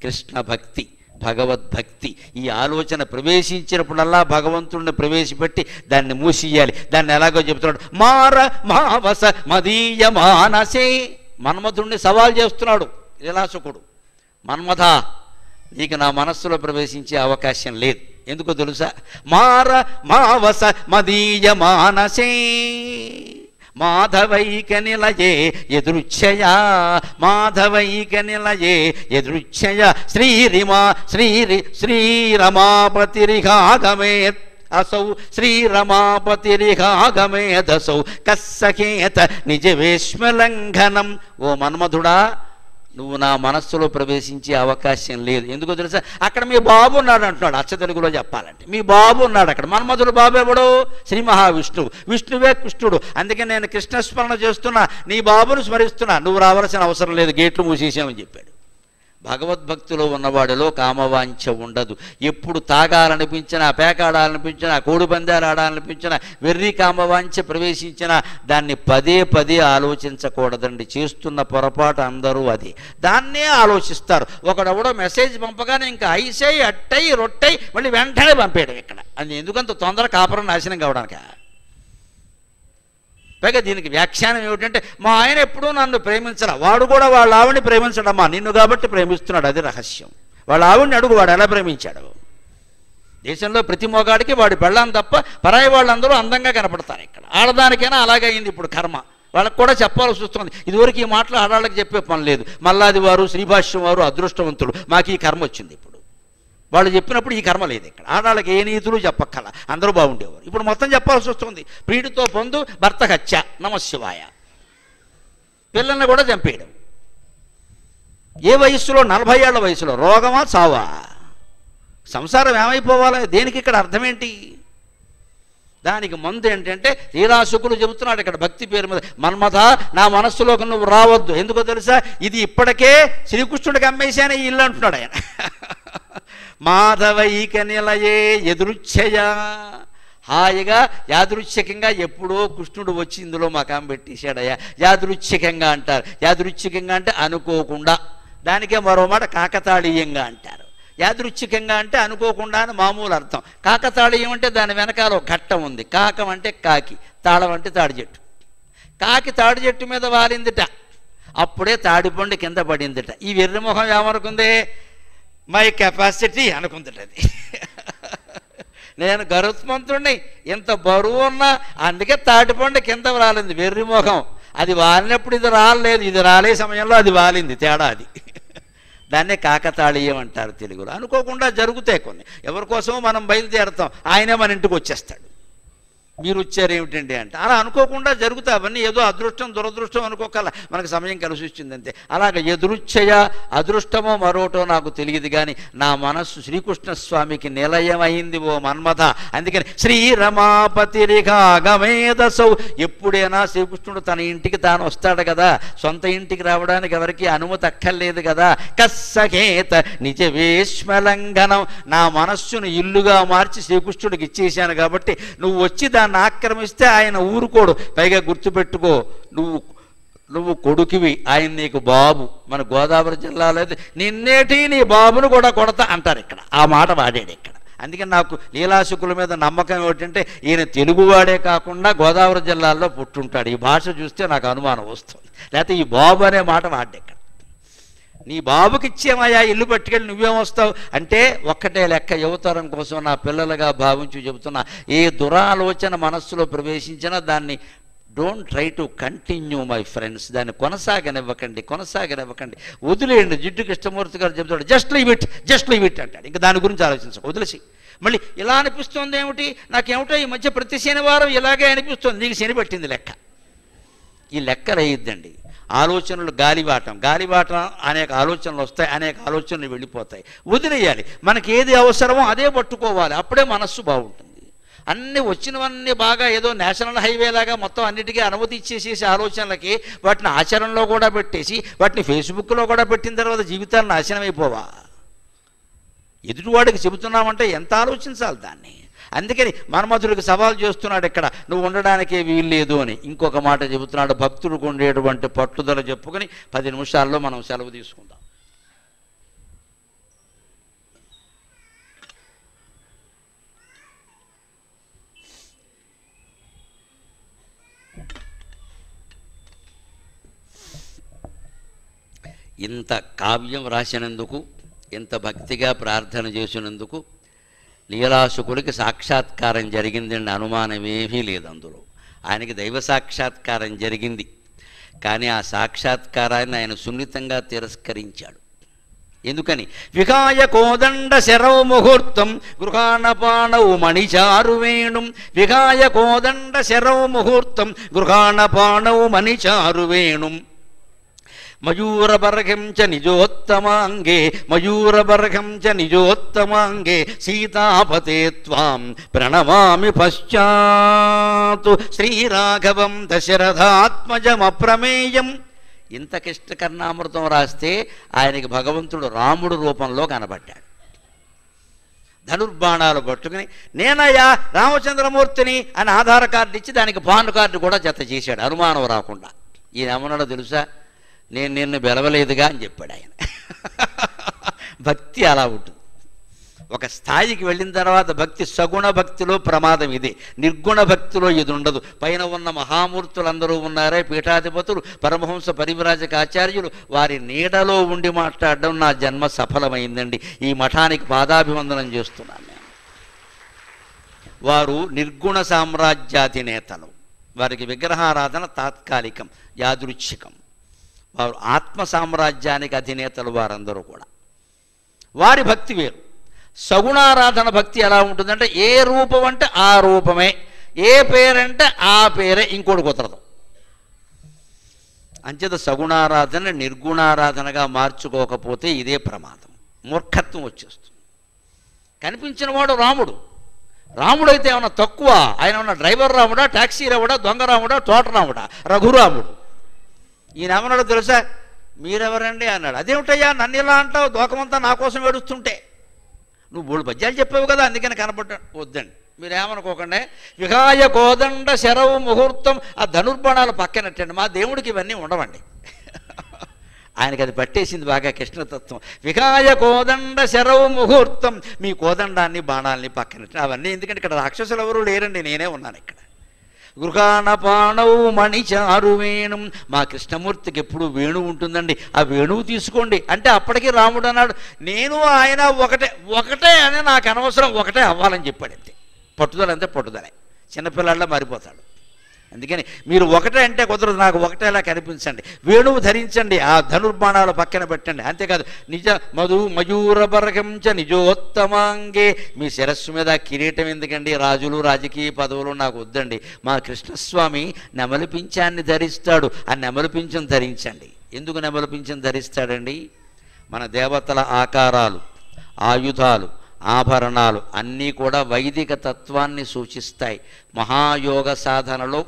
కృష్ణ భక్తి, భగవద్భక్తి. ఈ ఆలోచన ప్రవేశించినప్పుడల్లా భగవంతుడిని ప్రవేశపెట్టి దాన్ని మూసియాలి. దాన్ని ఎలాగో చెబుతున్నాడు, మార మావస మదీయ మానసే. మన్మధుడిని సవాల్ చేస్తున్నాడు లీలాశుకుడు. మన్మథ, నీకు నా మనస్సులో ప్రవేశించే అవకాశం లేదు. ఎందుకో తెలుసా? మార మావస మదీయ మానసే మాధవైక నిలయే యదృచ్ఛయా మాధవైక నిలయే యదృచ్ఛయా శ్రీరమాపతిరిహాగమే అసౌ శ్రీరమాపతిరిహాగమేదసౌ కస్సకేత నిజవేష్మలంఘనం. ఓ మన్మధుడా, నువ్వు నా మనస్సులో ప్రవేశించే అవకాశం లేదు. ఎందుకో తెలుసా? అక్కడ మీ బాబు ఉన్నాడు అంటున్నాడు. అచ్చ తెలుగులో చెప్పాలంటే మీ బాబు ఉన్నాడు అక్కడ. మన్మధుడు బాబు ఎవడు? శ్రీ మహావిష్ణువు. విష్ణువే కృష్ణుడు. అందుకే నేను కృష్ణస్మరణ చేస్తున్నా, నీ బాబును స్మరిస్తున్నా, నువ్వు రావాల్సిన అవసరం లేదు, గేట్లు మూసేసామని చెప్పాడు. భగవద్భక్తిలో ఉన్నవాడిలో కామవాంఛ ఉండదు. ఎప్పుడు తాగాలనిపించినా, పేకాడాలనిపించినా, కోడిపందాలు ఆడాలనిపించినా, వెర్రి కామవాంఛ ప్రవేశించినా దాన్ని పదే పదే ఆలోచించకూడదండి. చేస్తున్న పొరపాటు అందరూ అది, దాన్నే ఆలోచిస్తారు. ఒకడెవడో మెసేజ్ పంపగానే ఇంకా ఐసై అట్టై రొట్టై మళ్ళీ వెంటనే పంపేయడం. ఇక్కడ అది ఎందుకంత తొందర కాపురం నాశనం కావడానికి? పైగా దీనికి వ్యాఖ్యానం ఏమిటంటే, మా ఆయన ఎప్పుడూ నన్ను ప్రేమించరా, వాడు కూడా వాళ్ళ ఆవిడని ప్రేమించడమ్మా, నిన్ను కాబట్టి ప్రేమిస్తున్నాడు. అది రహస్యం. వాళ్ళ ఆవిడని అడుగు, వాడు ఎలా ప్రేమించాడు? దేశంలో ప్రతి మొగాడికి వాడి పెళ్ళాం తప్ప పరాయి వాళ్ళందరూ అందంగా కనపడతారు. ఇక్కడ ఆడదానికైనా అలాగే అయింది ఇప్పుడు కర్మ. వాళ్ళకు కూడా చెప్పాల్సి వస్తుంది. ఇదివరకు ఈ మాటలు ఆడవాళ్ళకి చెప్పే పని లేదు. మల్లాది వారు, శ్రీభాష్యం వారు అదృష్టవంతులు, మాకు ఈ కర్మ వచ్చింది. ఇప్పుడు వాళ్ళు చెప్పినప్పుడు ఈ కర్మ లేదు. ఇక్కడ ఆడవాళ్ళకి ఏ నీతులు చెప్పక్కల, అందరూ బాగుండేవారు. ఇప్పుడు మొత్తం చెప్పాల్సి వస్తుంది. ప్రీడితో పొందు, భర్త హత్య, నమశివాయ, పిల్లల్ని కూడా చంపేయడం. ఏ వయస్సులో? 40 ఏళ్ల వయసులో. రోగమా చావా? సంసారం ఏమైపోవాలి? దేనికి ఇక్కడ అర్థం ఏంటి? దానికి మందు ఏంటంటే లీలాశుకుడు చెబుతున్నాడు ఇక్కడ భక్తి పేరు మీద, మన్మథ నా మనస్సులోకి నువ్వు రావద్దు. ఎందుకో తెలుసా? ఇది ఇప్పటికే శ్రీకృష్ణుడికి అమ్మేశానే ఈ ఇల్లు అంటున్నాడు ఆయన. మాధవైక నిలయే యదృచ్ఛయా, హాయిగా యాదృచ్ఛికంగా ఎప్పుడో కృష్ణుడు వచ్చి ఇందులో మకాం పెట్టేశాడయ్యా. యాదృచ్ఛికంగా అంటారు. యాదృచ్ఛికంగా అంటే అనుకోకుండా. దానికే మరో మాట కాకతాళీయంగా అంటారు. యాదృచ్ఛికంగా అంటే అనుకోకుండా అని మామూలు అర్థం. కాకతాళీయం అంటే దాని వెనకాల ఒక ఘట్టం ఉంది. కాకం అంటే కాకి, తాళం అంటే తాడి చెట్టు. కాకి తాడి చెట్టు మీద వాలిందిట, అప్పుడే తాడిపండు కింద పడిందిట. ఈ వెర్రిముఖం ఏమనుకుంది? My capacity అనుకుందిట. అది నేను గరుత్మంతుడిని, ఇంత బరువు ఉన్నా, అందుకే తాటిపండు కింద రాలింది. వెర్రిముఖం. అది వాలినప్పుడు ఇది రాలేదు, ఇది రాలే సమయంలో అది వాలింది. తేడా అది. దాన్నే కాకతాళీయం అంటారు తెలుగులో. అనుకోకుండా జరుగుతాయి కొన్ని. ఎవరికోసమో మనం బయలుదేరుతాం, ఆయనే మన ఇంటికి వచ్చేస్తాడు. మీరు వచ్చారు ఏమిటండి అంటే అలా అనుకోకుండా జరుగుతాయి అవన్నీ. ఏదో అదృష్టం దురదృష్టం అనుకోకల మనకు సమయం కలిసి వచ్చింది అంతే. అలాగే ఎదురుచ్చయ అదృష్టమో మరోటో నాకు తెలియదు కానీ నా మనస్సు శ్రీకృష్ణస్వామికి నిలయమైంది ఓ మన్మథ. అందుకని శ్రీరమాపతిరిగాగమేదసౌ. ఎప్పుడైనా శ్రీకృష్ణుడు తన ఇంటికి తాను వస్తాడు కదా, సొంత ఇంటికి రావడానికి ఎవరికి అనుమతి అక్కర్లేదు కదా. కస్సకేత నిజ వేష్మలంఘనం. నా మనస్సును ఇల్లుగా మార్చి శ్రీకృష్ణుడికి ఇచ్చేశాను కాబట్టి నువ్వు వచ్చి దాన్ని ఆక్రమిస్తే ఆయన ఊరుకోడు. పైగా గుర్తుపెట్టుకో, నువ్వు కొడుకువి, ఆయన నీకు బాబు. మన గోదావరి జిల్లాలో అయితే నిన్నేటి నీ బాబును కూడా కొడతా అంటారు ఇక్కడ. ఆ మాట వాడాడు ఇక్కడ. అందుకని నాకు లీలాశుకుల మీద నమ్మకం ఏమిటంటే ఈయన తెలుగువాడే కాకుండా గోదావరి జిల్లాల్లో పుట్టుంటాడు. ఈ భాష చూస్తే నాకు అనుమానం వస్తుంది. లేకపోతే ఈ బాబు అనే మాట వాడే ఇక్కడ. నీ బాబుకి ఇచ్చేమయ్యా ఇల్లు పట్టుకెళ్ళి నువ్వేమొస్తావు అంటే ఒక్కటే లెక్క. యువతరం కోసం నా పిల్లలుగా భావించి చెబుతున్నా, ఏ దురాలోచన మనస్సులో ప్రవేశించినా దాన్ని don't try to continue my friends. దాన్ని కొనసాగనివ్వకండి. వదిలేయండి. జిడ్డు కృష్ణమూర్తి గారు చెబుతాడు జస్ట్ లీవ్ ఇట్ అంటాడు. ఇంకా దాని గురించి ఆలోచించకు, వదిలేసి. మళ్ళీ ఇలా అనిపిస్తుంది ఏమిటి, నాకేమిటో ఈ మధ్య ప్రతి శనివారం ఇలాగే అనిపిస్తుంది. నీకు శని పట్టింది లెక్క. ఈ లెక్కలు వేయద్దండి. ఆలోచనలు గాలివాటం అనేక ఆలోచనలు వస్తాయి, అనేక ఆలోచనలు వెళ్ళిపోతాయి. వదిలేయాలి. మనకి ఏది అవసరమో అదే పట్టుకోవాలి. అప్పుడే మనస్సు బాగుంటుంది. అన్నీ వచ్చినవన్నీ బాగా ఏదో నేషనల్ హైవే లాగా మొత్తం అన్నిటికీ అనుమతి ఇచ్చేసేసి ఆలోచనలకి వాటిని ఆచరణలో కూడా పెట్టేసి వాటిని ఫేస్బుక్లో కూడా పెట్టిన తర్వాత జీవితాలు నాశనం అయిపోవా? ఎదుటివాడికి చెబుతున్నామంటే ఎంత ఆలోచించాలి దాన్ని. అందుకని మన్మధుడికి సవాల్ చేస్తున్నాడు ఇక్కడ, నువ్వు ఉండడానికే వీలు లేదు అని. ఇంకొక మాట చెబుతున్నాడు, భక్తుడికి ఉండేటువంటి పట్టుదల చెప్పుకొని 10 నిమిషాల్లో మనం సెలవు తీసుకుందాం. ఇంత కావ్యం రాసినందుకు, ఇంత భక్తిగా ప్రార్థన చేసినందుకు లీలాశుకుడికి సాక్షాత్కారం జరిగిందండి. అనుమానమేమీ లేదు అందులో. ఆయనకి దైవ సాక్షాత్కారం జరిగింది. కానీ ఆ సాక్షాత్కారాన్ని ఆయన సున్నితంగా తిరస్కరించాడు. ఎందుకని? వికాయ కోదండ శరౌ ముహూర్తం గృహాణపాణౌ మణిచారువేణుం. వికాయ కోదండ శరౌ ముహూర్తం గృహాణపాణౌ మణిచారువేణుం. మయూరబర్హం చ నిజోత్తమాంగే సీతాపతే త్వాం ప్రణమామి పశ్చాత్తు శ్రీరాఘవం దశరథాత్మజమప్రమేయం. ఇంత కృష్ణకర్ణామృతం రాస్తే ఆయనకి భగవంతుడు రాముడు రూపంలో కనబడ్డాడు. ధనుర్బాణాలు పట్టుకుని నేనయ్యా రామచంద్రమూర్తిని అని ఆధార్ కార్డు ఇచ్చి దానికి పాన్ కార్డు కూడా జత చేశాడు, అనుమానం రాకుండా. ఈయన ఏమన్నాడో తెలుసా? నేను నిన్ను బెలవలేదుగా అని చెప్పాడు ఆయన. భక్తి అలా ఉంటుంది. ఒక స్థాయికి వెళ్ళిన తర్వాత భక్తి, సగుణ భక్తిలో ప్రమాదం ఇదే. నిర్గుణ భక్తిలో ఇది ఉండదు. పైన ఉన్న మహామూర్తులందరూ ఉన్నారే, పీఠాధిపతులు, పరమహంస పరివ్రాజక ఆచార్యులు, వారి నీడలో ఉండి మాట్లాడడం నా జన్మ సఫలమైందండి. ఈ మఠానికి పాదాభివందనం చేస్తున్నాను నేను. వారు నిర్గుణ సామ్రాజ్యాధినేతలు. వారికి విగ్రహారాధన తాత్కాలికం, యాదృచ్ఛికం. వారు ఆత్మ సామ్రాజ్యానికి అధినేతలు వారందరూ కూడా. వారి భక్తి వేరు. సగుణారాధన భక్తి ఎలా ఉంటుందంటే ఏ రూపం అంటే ఆ రూపమే, ఏ పేరంటే ఆ పేరే, ఇంకోటి కుదరదు. అంచేత సగుణారాధన నిర్గుణారాధనగా మార్చుకోకపోతే ఇదే ప్రమాదం, మూర్ఖత్వం వచ్చేస్తుంది. కనిపించిన వాడు రాముడు. రాముడైతే ఏమన్నా తక్కువ? ఆయన ఏమన్నా డ్రైవర్ రాముడా, ట్యాక్సీ రాముడా, దొంగ రాముడా, తోట రాముడా? రఘురాముడు. ఈయన ఏమన్నాడో తెలుసా? మీరెవరండి అన్నాడు. అదేమిటయ్యా నన్ను ఇలా అంటావు, దోకమంతా నా కోసం ఏడుస్తుంటే? నువ్వు 3 పద్యాలు చెప్పావు కదా, అందుకని కనపడ్డా. వద్దండి, మీరేమనుకోకండి. విహాయ కోదండ శరవు ముహూర్తం, ఆ ధనుర్బాణాలు పక్కనట్టండి. మా దేవుడికి ఇవన్నీ ఉండవండి. ఆయనకి అది పట్టేసింది బాగా కృష్ణతత్వం. విహాయ కోదండ శరవు ముహూర్తం, మీ కోదండాన్ని బాణాలని పక్కనట్టండి. అవన్నీ ఎందుకంటే ఇక్కడ రాక్షసులు ఎవరూ లేరండి, నేనే ఉన్నాను ఇక్కడ. గృహాణపాణవు మణిచారువేణుం, మా కృష్ణమూర్తికి ఎప్పుడు వేణువు ఉంటుందండి, ఆ వేణువు తీసుకోండి అంటే అప్పటికి రాముడు అన్నాడు నేను ఆయన ఒకటే అని నాకు అనవసరం, ఒకటే అవ్వాలని చెప్పాడు. అంతే. పట్టుదల అంతే, పట్టుదలే. చిన్నపిల్లాళ్ళ మారిపోతాడు. అందుకని మీరు ఒకటే అంటే కుదరదు, నాకు ఒకటేలా కనిపించండి, వేణువు ధరించండి, ఆ ధనుర్బాణాలు పక్కన పెట్టండి. అంతేకాదు నిజ మయూరబర్గం చ నిజోత్తమాంగే, మీ శిరస్సు మీద కిరీటం ఎందుకండి, రాజులు రాజకీయ పదవులు నాకు వద్దండి. మా కృష్ణస్వామి నెమలి పింఛాన్ని ధరిస్తాడు, ఆ నెమలి పింఛం ధరించండి. ఎందుకు నెమలి పింఛం ధరిస్తాడండి? మన దేవతల ఆకారాలు, ఆయుధాలు, ఆభరణాలు అన్నీ కూడా వైదిక తత్వాన్ని సూచిస్తాయి. మహాయోగ సాధనలో,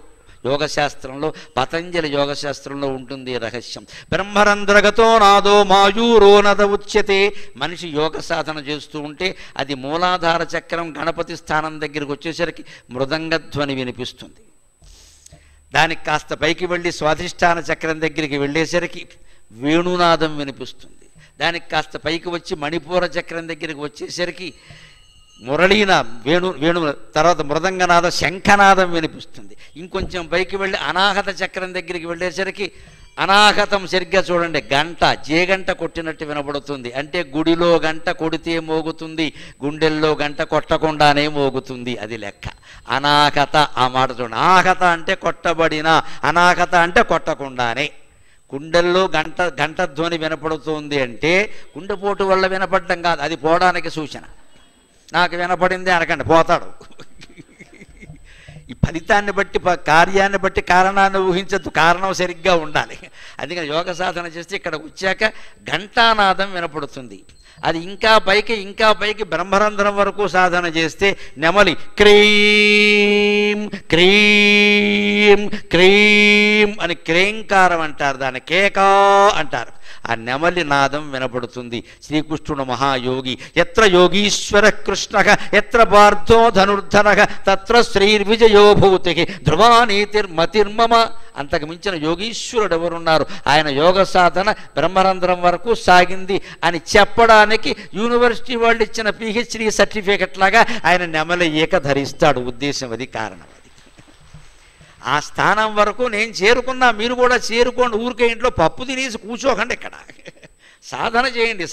యోగశాస్త్రంలో, పతంజలి యోగశాస్త్రంలో ఉంటుంది రహస్యం. బ్రహ్మరంధ్రగతో నాదో మాయూరో నద ఉచ్యతే. మనిషి యోగ సాధన చేస్తూ ఉంటే అది మూలాధార చక్రం గణపతి స్థానం దగ్గరికి వచ్చేసరికి మృదంగధ్వని వినిపిస్తుంది. దానికి కాస్త పైకి వెళ్ళి స్వాధిష్టాన చక్రం దగ్గరికి వెళ్ళేసరికి వేణునాదం వినిపిస్తుంది. దానికి కాస్త పైకి వచ్చి మణిపూర చక్రం దగ్గరికి వచ్చేసరికి వేణు తర్వాత మృదంగనాదం, శంఖనాదం వినిపిస్తుంది. ఇంకొంచెం పైకి వెళ్ళి అనాహత చక్రం దగ్గరికి వెళ్ళేసరికి అనాహతం సరిగ్గా చూడండి, గంట జేగంట కొట్టినట్టు వినపడుతుంది. అంటే గుడిలో గంట కొడితే మోగుతుంది, గుండెల్లో గంట కొట్టకుండానే మోగుతుంది, అది లెక్క. అనాహత ఆ మాట చూడండి. ఆహత అంటే కొట్టబడిన, అనాహత అంటే కొట్టకుండానే. గుండెల్లో గంట ధ్వని వినపడుతుంది అంటే గుండెపోటు వల్ల వినపడడం కాదు, అది పోవడానికి సూచన. నాకు వినపడింది అనకండి, పోతాడు. ఈ ఫలితాన్ని బట్టి, కార్యాన్ని బట్టి కారణాన్ని ఊహించద్దు, కారణం సరిగ్గా ఉండాలి. అందుకని యోగ సాధన చేస్తే ఇక్కడ వచ్చాక ఘంటానాదం వినపడుతుంది. అది ఇంకా పైకి బ్రహ్మరంధ్రం వరకు సాధన చేస్తే నెమలి క్రీం క్రీం క్రీం అని క్రేంకారం అంటారు, దాన్ని కేకా అంటారు. ఆ నెమలి నాదం వినపడుతుంది. శ్రీకృష్ణుడు మహాయోగి. ఎత్ర యోగీశ్వర కృష్ణ ఎత్ర పార్థో ధనుర్ధర తత్ర శ్రీర్విజయో భూతి ధ్రువానీతిర్మతిర్మమ. అంతకు మించిన యోగీశ్వరుడు ఎవరున్నారు? ఆయన యోగ సాధన బ్రహ్మరంధ్రం వరకు సాగింది అని చెప్పడానికి యూనివర్సిటీ వాళ్ళు ఇచ్చిన PhD సర్టిఫికెట్ లాగా ఆయన నెమలి ఈక ధరిస్తాడు. ఉద్దేశం అది, కారణం అది. ఆ స్థానం వరకు నేను చేరుకున్నా, మీరు కూడా చేరుకోండి. ఊరికే ఇంట్లో పప్పు తినేసి కూర్చోకండి, ఇక్కడ సాధన చేయండి.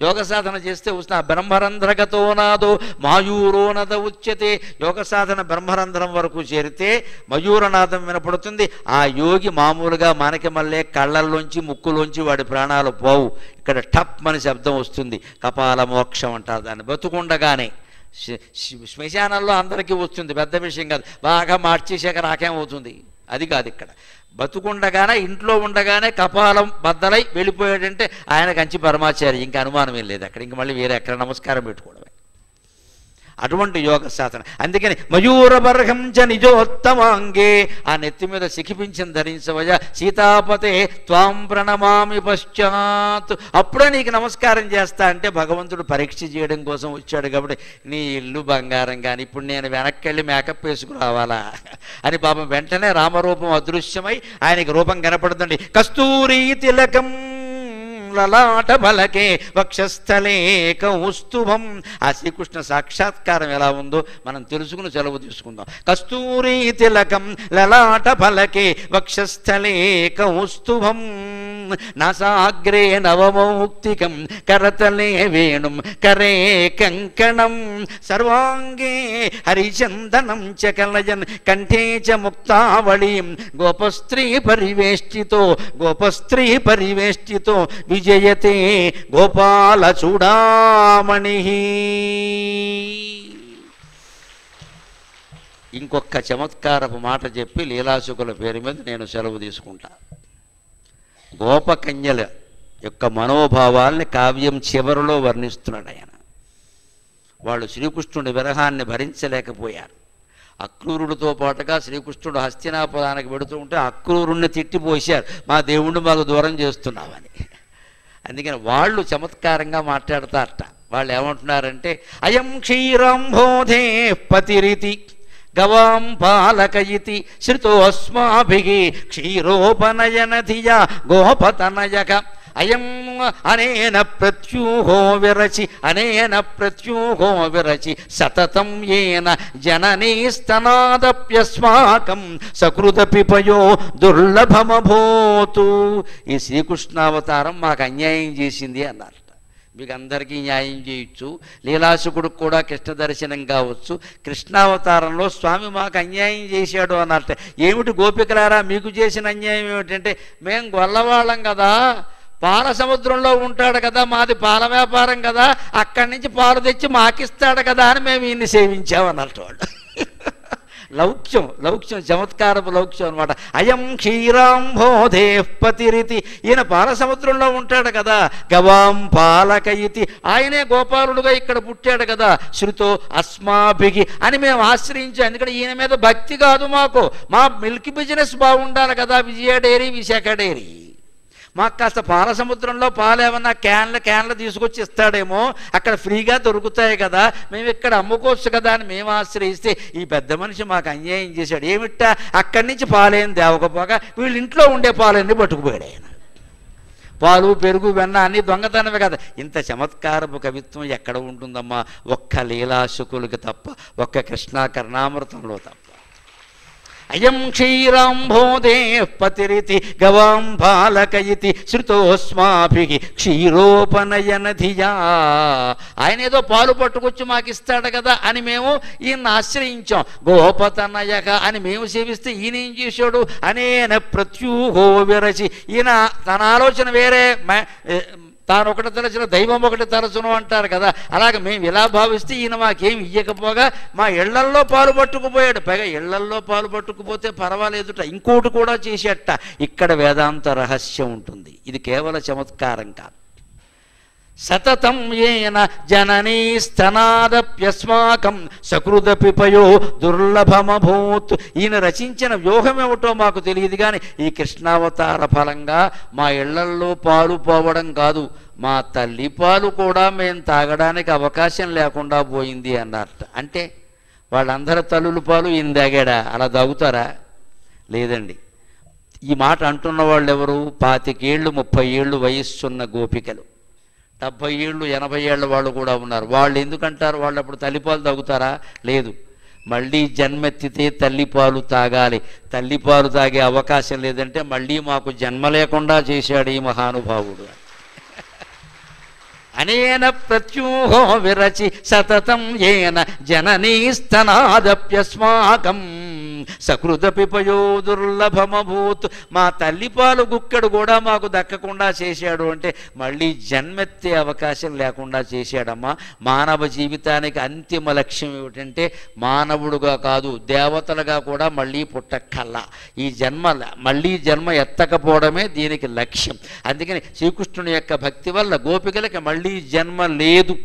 యోగ సాధన చేస్తే వస్తున్న బ్రహ్మరంధ్రగతో నాదో మాయూరోనద ఉచ్యతే. యోగ సాధన బ్రహ్మరంధ్రం వరకు చేరితే మయూరనాదం వినపడుతుంది. ఆ యోగి మామూలుగా మనకి మళ్ళీ కళ్ళల్లోంచి ముక్కులోంచి వాడి ప్రాణాలు పోవు. ఇక్కడ టప్ అని శబ్దం వస్తుంది. కపాల మోక్షం అంటారు దాన్ని. బతుకుండగానే శ్మశానంలో అందరికీ వస్తుంది, పెద్ద విషయం కాదు. బాగా మార్చేసాక నాకేమవుతుంది, అది కాదు. ఇక్కడ బతుకుండగానే, ఇంట్లో ఉండగానే కపాలం బద్దలై వెళ్ళిపోయాడంటే ఆయన కంచి పరమాచారి, ఇంకా అనుమానం ఏం లేదు అక్కడ. ఇంక మళ్ళీ వేరే ఎక్కడ నమస్కారం పెట్టుకోవడమే. అటువంటి యోగ సాధన. అందుకని మయూరబర్హం చ నిజోత్తమాంగే, ఆ నెత్తి మీద శిఖిపించిన ధరించవయ సీతాపతే త్వాం ప్రణమామి పశ్చాత్. అప్పుడే నీకు నమస్కారం చేస్తా అంటే భగవంతుడు పరీక్ష చేయడం కోసం వచ్చాడు కాబట్టి, నీ ఇల్లు బంగారం కానీ ఇప్పుడు నేను వెనక్కి వెళ్ళి మేకప్ వేసుకురావాలా అని పాపం వెంటనే రామరూపం అదృశ్యమై ఆయనకి రూపం కనపడుతుంది. కస్తూరీ తిలకం లలాట బలకే వక్షస్థలే కౌస్తుభం. ఆ శ్రీకృష్ణ సాక్షాత్కారం ఎలా ఉందో మనం తెలుసుకుని సెలవు తీసుకుందాం. కస్తూరీ తిలకం లలాట ఫలకే వక్షస్థలే కౌస్తుభం నాసాగ్రే నవమౌక్తికం కరతలే వేణుం కరే కంకణం సర్వాంగే హరిచందనం చ కలయన్ కంఠే చ ముక్తావళీం గోపస్త్రీ పరివేష్టితో విజయతే గోపాల చూడామణి. ఇంకొక చమత్కారపు మాట చెప్పి లీలాసుకుల పేరు మీద నేను సెలవు తీసుకుంటా. గోపకన్యల యొక్క మనోభావాల్ని కావ్యం చివరిలో వర్ణిస్తున్నాడు ఆయన. వాళ్ళు శ్రీకృష్ణుడి విరహాన్ని భరించలేకపోయారు. అక్రూరుడితో పాటుగా శ్రీకృష్ణుడు హస్తినాపురానికి పెడుతూ ఉంటే అక్రూరుణ్ణి తిట్టిపోశారు, మా దేవుణ్ణి మాకు దూరం చేస్తున్నామని. అందుకని వాళ్ళు చమత్కారంగా మాట్లాడతారట. వాళ్ళు ఏమంటున్నారంటే అయం క్షీరంభోధే పతిరితి గవాం పాలకయితి శ్రుతోస్మాభిః క్షీరోపనయన ధియా గోపతనయక అయం అనేన ప్రత్యూహో విరచి సతతం ఏన జననీస్తనాదప్యస్మాకం సకృతపిపయో దుర్లభమభూతు. ఈ శ్రీకృష్ణావతారం మాకు అన్యాయం చేసింది అన్నారు. మీకు అందరికీ న్యాయం చేయొచ్చు. లీలాసుకుడికి కూడా కృష్ణ దర్శనం కావచ్చు. కృష్ణావతారంలో స్వామి మాకు అన్యాయం చేశాడు అన్నట్టు. ఏమిటి గోపికలారా మీకు చేసిన అన్యాయం ఏమిటంటే, మేము గొల్లవాళ్ళం కదా, పాల సముద్రంలో ఉంటాడు కదా, మాది పాల వ్యాపారం కదా, అక్కడి నుంచి పాలు తెచ్చి మాకిస్తాడు కదా అని మేము ఈయన్ని సేవించామన్నట్టు వాళ్ళు. లౌక్యం చమత్కారపు లౌక్యం అనమాట. అయం క్షీరాంబోధే పతిరితి, ఈయన పాల సముద్రంలో ఉంటాడు కదా, గవాం పాలకయితి, ఆయనే గోపాలుడుగా ఇక్కడ పుట్టాడు కదా, శృతో అస్మాభిగి అని మేము ఆశ్రయించాం. ఎందుకంటే ఈయన మీద భక్తి కాదు మాకు, మా మిల్క్ బిజినెస్ బాగుండాలి కదా, విజయ డైరీ విశాఖ డైరీ. మాకు కాస్త పాల సముద్రంలో పాలు ఏమన్నా క్యాన్లు తీసుకొచ్చి ఇస్తాడేమో, అక్కడ ఫ్రీగా దొరుకుతాయి కదా, మేము ఇక్కడ అమ్ముకోవచ్చు కదా అని మేము ఆశ్రయిస్తే ఈ పెద్ద మనిషి మాకు అన్యాయం చేశాడు. ఏమిట్టా, అక్కడి నుంచి పాలేం తేవకపోగా వీళ్ళ ఇంట్లో ఉండే పాలన్నీ పట్టుకుపోయాడు ఆయన. పాలు పెరుగు వెన్న అన్నీ దొంగతనమే కదా. ఇంత చమత్కారపు కవిత్వం ఎక్కడ ఉంటుందమ్మా? ఒక్క లీలాశుకులకి తప్ప, ఒక్క కృష్ణా కర్ణామృతంలో తప్ప. అయం క్షీరాంబోధే పతిరితి గవాం బాలకయితి శృతోస్మాభి క్షీరోపనయన ధియా, ఆయన ఏదో పాలు పట్టుకొచ్చి మాకు ఇస్తాడు కదా అని మేము ఈయన ఆశ్రయించాం. గోపతనయక అని మేము సేవిస్తే ఈయన ఏం చేశాడు? అనేన ప్రత్యూహో విరచి, ఈయన తన ఆలోచన వేరే, తాను ఒకటి తలచిన దైవం ఒకటి తలచును అంటారు కదా, అలాగే మేము ఇలా భావిస్తే ఈయన మాకేం ఇయ్యకపోగా మా ఇళ్లల్లో పాలు పట్టుకుపోయాడు. పైగా ఇళ్లల్లో పాలు పట్టుకుపోతే పర్వాలేదుట, ఇంకోటి కూడా చేసేట. ఇక్కడ వేదాంత రహస్యం ఉంటుంది. ఇది కేవల చమత్కారం కాదు. సతతం ఏన జననీ స్తనాదప్యస్మాకం సకృదపి పయో దుర్లభమభూత్. ఈయన రచించిన వ్యూహం ఏమిటో మాకు తెలియదు కానీ ఈ కృష్ణావతార ఫలంగా మా ఇళ్లల్లో పాలు పోవడం కాదు, మా తల్లి పాలు కూడా మేము తాగడానికి అవకాశం లేకుండా పోయింది అన్నట్టు. అంటే వాళ్ళందరి తల్లుల పాలు ఈయన తాగాడా? అలా తాగుతారా? లేదండి. ఈ మాట అంటున్న వాళ్ళు ఎవరు? 25 ఏళ్ళు 30 ఏళ్ళు వయస్సున్న గోపికలు, 70 ఏళ్ళు 80 ఏళ్ళ వాళ్ళు కూడా ఉన్నారు. వాళ్ళు ఎందుకంటారు? వాళ్ళు అప్పుడు తల్లిపాలు తాగుతారా? లేదు. మళ్ళీ జన్మెత్తితే తల్లిపాలు తాగాలి. తల్లిపాలు తాగే అవకాశం లేదంటే మళ్ళీ మాకు జన్మ లేకుండా చేశాడు ఈ మహానుభావుడు. అనేన ప్రత్యూహో విరచి సతతం ఏన జననీ స్తనాదప్యస్మాకం సకృదపి పయో దుర్లభమభూత్. మా తల్లిపాలు గుక్కడు కూడా మాకు దక్కకుండా చేశాడు అంటే మళ్ళీ జన్మెత్తే అవకాశం లేకుండా చేశాడమ్మా. మానవ జీవితానికి అంతిమ లక్ష్యం ఏమిటంటే మానవుడుగా కాదు, దేవతలుగా కూడా మళ్ళీ పుట్టక్కల్లా. ఈ మళ్ళీ జన్మ ఎత్తకపోవడమే దీనికి లక్ష్యం. అందుకని శ్రీకృష్ణుని యొక్క భక్తి వల్ల గోపికలకి మళ్ళీ జన్మ లేదు.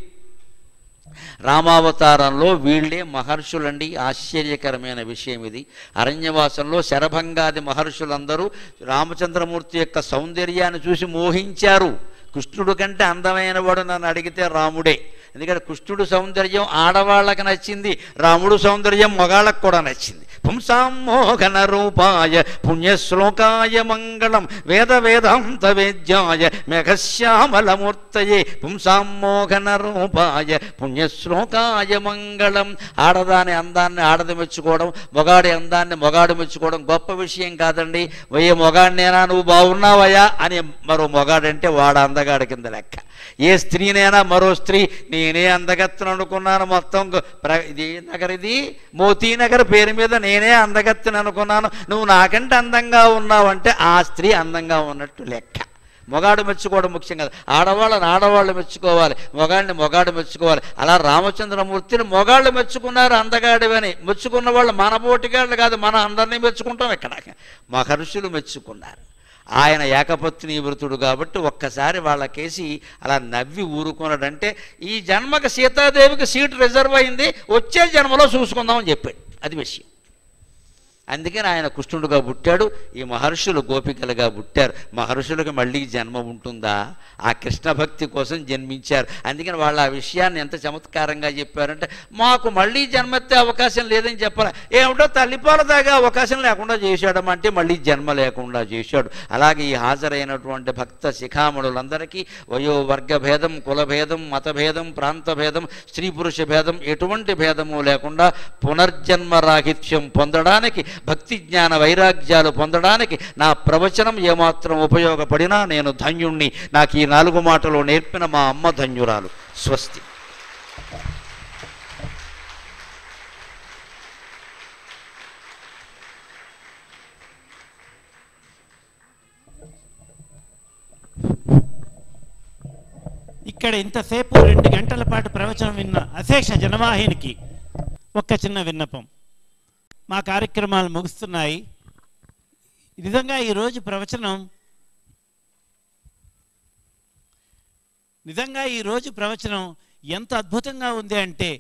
రామావతారంలో వీళ్ళే మహర్షులండి. ఆశ్చర్యకరమైన విషయం ఇది. అరణ్యవాసంలో శరభంగాది మహర్షులందరూ రామచంద్రమూర్తి యొక్క సౌందర్యాన్ని చూసి మోహించారు. కృష్ణుడు కంటే అందమైన వాడు నన్ను అడిగితే రాముడే. ఎందుకంటే కృష్ణుడు సౌందర్యం ఆడవాళ్ళకి నచ్చింది, రాముడు సౌందర్యం మగాళ్ళకు కూడా నచ్చింది. పుంసామోహన రూపాయ పుణ్యశ్లోకాయ మంగళం వేద వేదాంత వేద్యాయ మేఘశ్యామలమూర్తయే పుంసామోహన రూపాయ పుణ్యశ్లోకాయ మంగళం. ఆడదాని అందాన్ని ఆడది మెచ్చుకోవడం, మొగాడి అందాన్ని మొగాడు మెచ్చుకోవడం గొప్ప విషయం కాదండి. వయ్య మొగాడినేనా నువ్వు బాగున్నావయ్యా అని మరో మొగాడంటే వాడు అందగాడి కింద లెక్క. ఏ స్త్రీనైనా మరో స్త్రీ నేనే అందగత్తను అనుకున్నాను, మొత్తం ఇది నగర్, ఇది మోతీనగర్ పేరు మీద నేనే అందగత్తను అనుకున్నాను, నువ్వు నాకంటే అందంగా ఉన్నావంటే ఆ స్త్రీ అందంగా ఉన్నట్టు లెక్క. మొగాడు మెచ్చుకోవడం ముఖ్యం కాదు, ఆడవాళ్ళు మెచ్చుకోవాలి, మొగాడిని మొగాడు మెచ్చుకోవాలి. అలా రామచంద్రమూర్తిని మొగాళ్ళు మెచ్చుకున్నారు అందగాడివని. మెచ్చుకున్న వాళ్ళు మన పోటీగాళ్ళు కాదు, మన అందరినీ మెచ్చుకుంటాం. ఇక్కడ మహర్షులు మెచ్చుకున్నారు. ఆయన ఏకపత్ని వృతుడు కాబట్టి ఒక్కసారి వాళ్ళకేసి అలా నవ్వి ఊరుకున్నాడంటే ఈ జన్మకి సీతాదేవికి సీటు రిజర్వ్ అయింది, వచ్చే జన్మలో చూసుకుందామని చెప్పాడు. అది విషయం. అందుకని ఆయన కృష్ణుడుగా పుట్టాడు, ఈ మహర్షులు గోపికలుగా పుట్టారు. మహర్షులకు మళ్ళీ జన్మ ఉంటుందా? ఆ కృష్ణ భక్తి కోసం జన్మించారు. అందుకని వాళ్ళు ఆ విషయాన్ని ఎంత చమత్కారంగా చెప్పారంటే మాకు మళ్ళీ జన్మెత్తే అవకాశం లేదని చెప్పాలి. ఏమిటో తల్లిపాలు తాగే అవకాశం లేకుండా చేశాడమంటే మళ్ళీ జన్మ లేకుండా చేశాడు. అలాగే ఈ హాజరైనటువంటి భక్త శిఖామణులందరికీ వయోవర్గ భేదం, కులభేదం, మతభేదం, ప్రాంతభేదం, స్త్రీ పురుష భేదం ఎటువంటి భేదము లేకుండా పునర్జన్మ రాహిత్యం పొందడానికి భక్తి జ్ఞాన వైరాగ్యాలు పొందడానికి నా ప్రవచనం ఏమాత్రం ఉపయోగపడినా నేను ధన్యుణ్ణి. నాకు ఈ 4 మాటలు నేర్పిన మా అమ్మ ధన్యురాలు. స్వస్తి. ఇక్కడ ఇంతసేపు 2 గంటల పాటు ప్రవచనం విన్న అశేష జనవాహినికి ఒక్క చిన్న విన్నపం. మా కార్యక్రమాలు ముగుస్తున్నాయి. నిజంగా ఈరోజు ప్రవచనం ఎంత అద్భుతంగా ఉంది అంటే,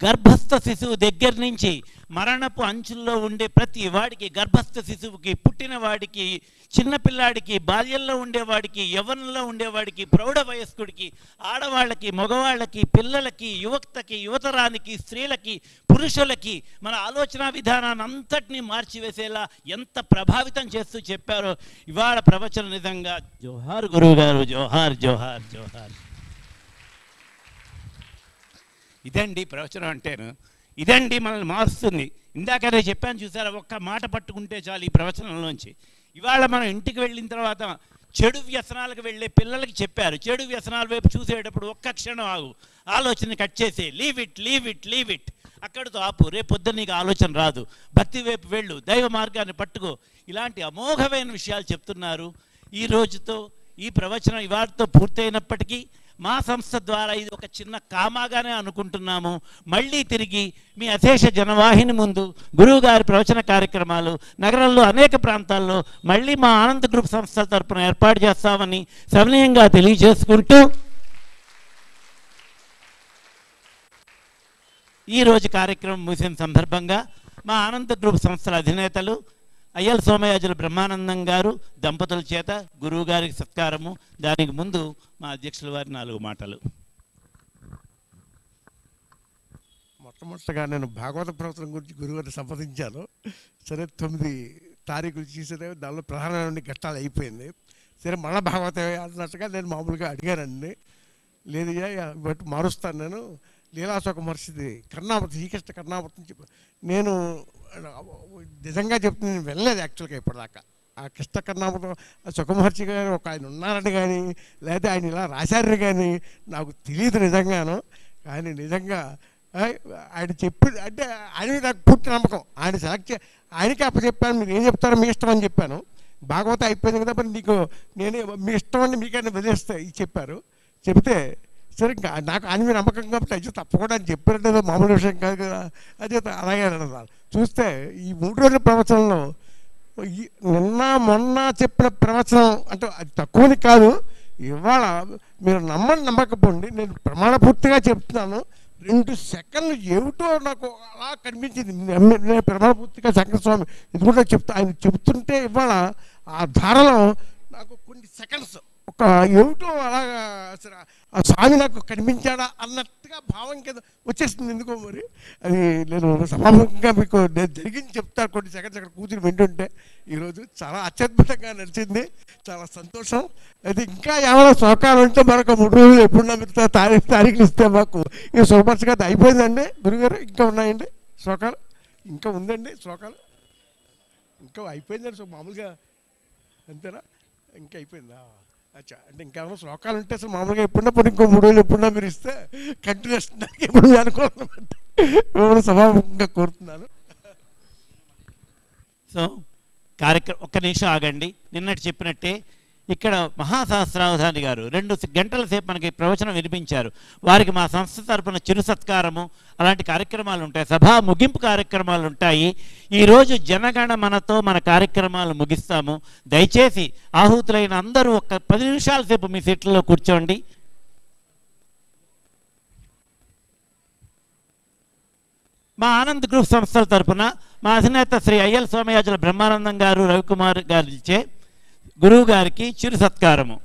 గర్భస్థ శిశువు దగ్గర నుంచి మరణపు అంచుల్లో ఉండే ప్రతి వాడికి, గర్భస్థ శిశువుకి, పుట్టిన వాడికి, చిన్నపిల్లాడికి, బాల్యంలో ఉండేవాడికి, యవ్వనంలో ఉండేవాడికి, ప్రౌఢ వయస్కుడికి, ఆడవాళ్ళకి, మగవాళ్ళకి, పిల్లలకి, యువతకి, యువతరానికి, స్త్రీలకి, పురుషులకి మన ఆలోచన విధానాన్ని అంతటినీ మార్చివేసేలా ఎంత ప్రభావితం చేస్తూ చెప్పారో ఇవాళ ప్రవచనం. నిజంగా జోహార్ గురువు గారు, జోహార్ జోహార్ జోహార్. ఇదండి ప్రవచనం అంటేను, ఇదండి మనల్ని మారుస్తుంది. ఇందాకనే చెప్పాను చూసారా, ఒక్క మాట పట్టుకుంటే చాలు ఈ ప్రవచనంలోంచి. ఇవాళ మనం ఇంటికి వెళ్ళిన తర్వాత చెడు వ్యసనాలకు వెళ్ళే పిల్లలకి చెప్పారు, చెడు వ్యసనాల వైపు చూసేటప్పుడు ఒక్క క్షణం ఆగు, ఆలోచన కట్ చేసే, leave it leave it leave it, అక్కడితో ఆపు, రేపు పొద్దున్న నీకు ఆలోచన రాదు, భక్తి వైపు వెళ్ళు, దైవ మార్గాన్ని పట్టుకో. ఇలాంటి అమోఘమైన విషయాలు చెప్తున్నారు. ఈ రోజుతో ఈ ప్రవచనం ఇవాళతో పూర్తయినప్పటికీ మా సంస్థ ద్వారా ఇది ఒక చిన్న కామాగానే అనుకుంటున్నాము. మళ్ళీ తిరిగి మీ అశేష జనవాహిని ముందు గురువుగారి ప్రవచన కార్యక్రమాలు నగరంలో అనేక ప్రాంతాల్లో మళ్ళీ మా ఆనంద్ గ్రూప్ సంస్థల తరపున ఏర్పాటు చేస్తామని సవినయంగా తెలియజేసుకుంటూ, ఈరోజు కార్యక్రమం ముగిసిన సందర్భంగా మా ఆనంద్ గ్రూప్ సంస్థల అధినేతలు అయ్యల్ సోమయాజుల బ్రహ్మానందం గారు దంపతుల చేత గురువు గారికి సత్కారము, దానికి ముందు మా అధ్యక్షుల వారి 4 మాటలు. మొట్టమొదటిగా నేను భాగవత ప్రవచనం గురించి గురువుగారిని సంప్రదించాను. సరే 9 తారీఖులు చేసే దానిలో ప్రధానమైన ఘట్టాలు అయిపోయింది. సరే మళ్ళీ భాగవతం అన్నట్టుగా నేను మామూలుగా అడిగానండి. లేదు బట్టి మారుస్తాను నేను, లీలాశోక మహర్షిది కర్ణామృతం, శ్రీకృష్ణ కర్ణామృతం చెప్పి నేను నిజంగా చెప్తే నేను వెళ్ళలేదు యాక్చువల్గా ఇప్పటిదాకా. ఆ కృష్ణ కర్ణామృతం సుఖమహర్షి గారు ఒక ఆయన ఉన్నారని కానీ, లేదా ఆయన ఇలా రాశారని కానీ నాకు తెలియదు నిజంగాను. కానీ నిజంగా ఆయన చెప్పి అంటే ఆయన నాకు పూర్తి నమ్మకం. ఆయన సెలెక్ట్ ఆయనకి అప్పచెప్పాను, మీరు ఏం చెప్తారో మీ ఇష్టం అని చెప్పాను. భాగవతం అయిపోయింది కదా, మరి నీకు నేనే మీ ఇష్టం అని మీకైనా వదిలేస్తే చెప్పారు. చెప్తే సరే ఇంకా నాకు ఆయన మీద నమ్మకం కాబట్టి అయ్యో తప్పకుండా అని చెప్పారంటే మామూలు విషయం కాదు కదా, అదే అలాగే అన్నారు. చూస్తే ఈ 3 రోజుల ప్రవచనంలో నిన్న మొన్న చెప్పిన ప్రవచనం అంటే అది తక్కువని కాదు, ఇవాళ మీరు నమ్మకపోండి, నేను ప్రమాణపూర్తిగా చెప్తున్నాను. 2 సెకండ్లు ఏమిటో నాకు అలా కనిపించింది. నేను ప్రమాణపూర్తిగా శంకరస్వామి ఇది కూడా ఆయన చెప్తుంటే ఇవాళ ఆ ధారలో నాకు కొన్ని సెకండ్స్ ఒక ఏమిటో అలాగా అసలు ఆ స్వామి నాకు కనిపించాడా అన్నట్టుగా భావం కింద వచ్చేసింది. ఎందుకో మరి అది నేను సభాముఖంగా మీకు నేను జరిగింది చెప్తాను. కొన్ని సెకండ్స్ అక్కడ కూర్చుని వింటుంటే ఈరోజు చాలా అత్యద్భుతంగా నడిచింది, చాలా సంతోషం. అయితే ఇంకా ఏమైనా శోకాలు ఉంటే మరొక 3 రోజులు ఎప్పుడున్నా మీరు తారీఖులు ఇస్తే మాకు ఈ శుభపరచగా అది అయిపోయిందండి. గురుగారు ఇంకా ఉన్నాయండి శోకాలు? ఇంకా ఉందండి శోకాలు? ఇంకా అయిపోయిందండి. సో మామూలుగా అంతేనా? ఇంకా అయిపోయిందా? అచ్చా, అంటే ఇంకేమైనా శ్లోకాలు ఉంటే అసలు మామూలుగా ఎప్పుడున్నా పోనీ ఇంకో 3 రోజులు ఎప్పుడున్నా మీరు ఇస్తే కంటిన్యూస్ ఎప్పుడు అనుకోవాలంటే సభాముఖంగా కోరుతున్నాను. సో ఒక్క నిమిషం ఆగండి. నిన్నటి చెప్పినట్టే ఇక్కడ మహాసహస్రావధాని గారు 2 గంటల సేపు మనకి ప్రవచనం వినిపించారు. వారికి మా సంస్థ తరపున చిరు సత్కారము అలాంటి కార్యక్రమాలు ఉంటాయి, సభా ముగింపు కార్యక్రమాలు ఉంటాయి. ఈరోజు జనగణ మనతో మన కార్యక్రమాలు ముగిస్తాము. దయచేసి ఆహుతులైన అందరూ ఒక 10 నిమిషాల సేపు మీ సీట్లలో కూర్చోండి. మా ఆనంద్ గ్రూప్ సంస్థల తరపున మా అధినేత శ్రీ అయ్యల్ సోమయాజుల బ్రహ్మానందం గారు, రవికుమార్ గారిచే గురువు గారికి చిరు సత్కారము.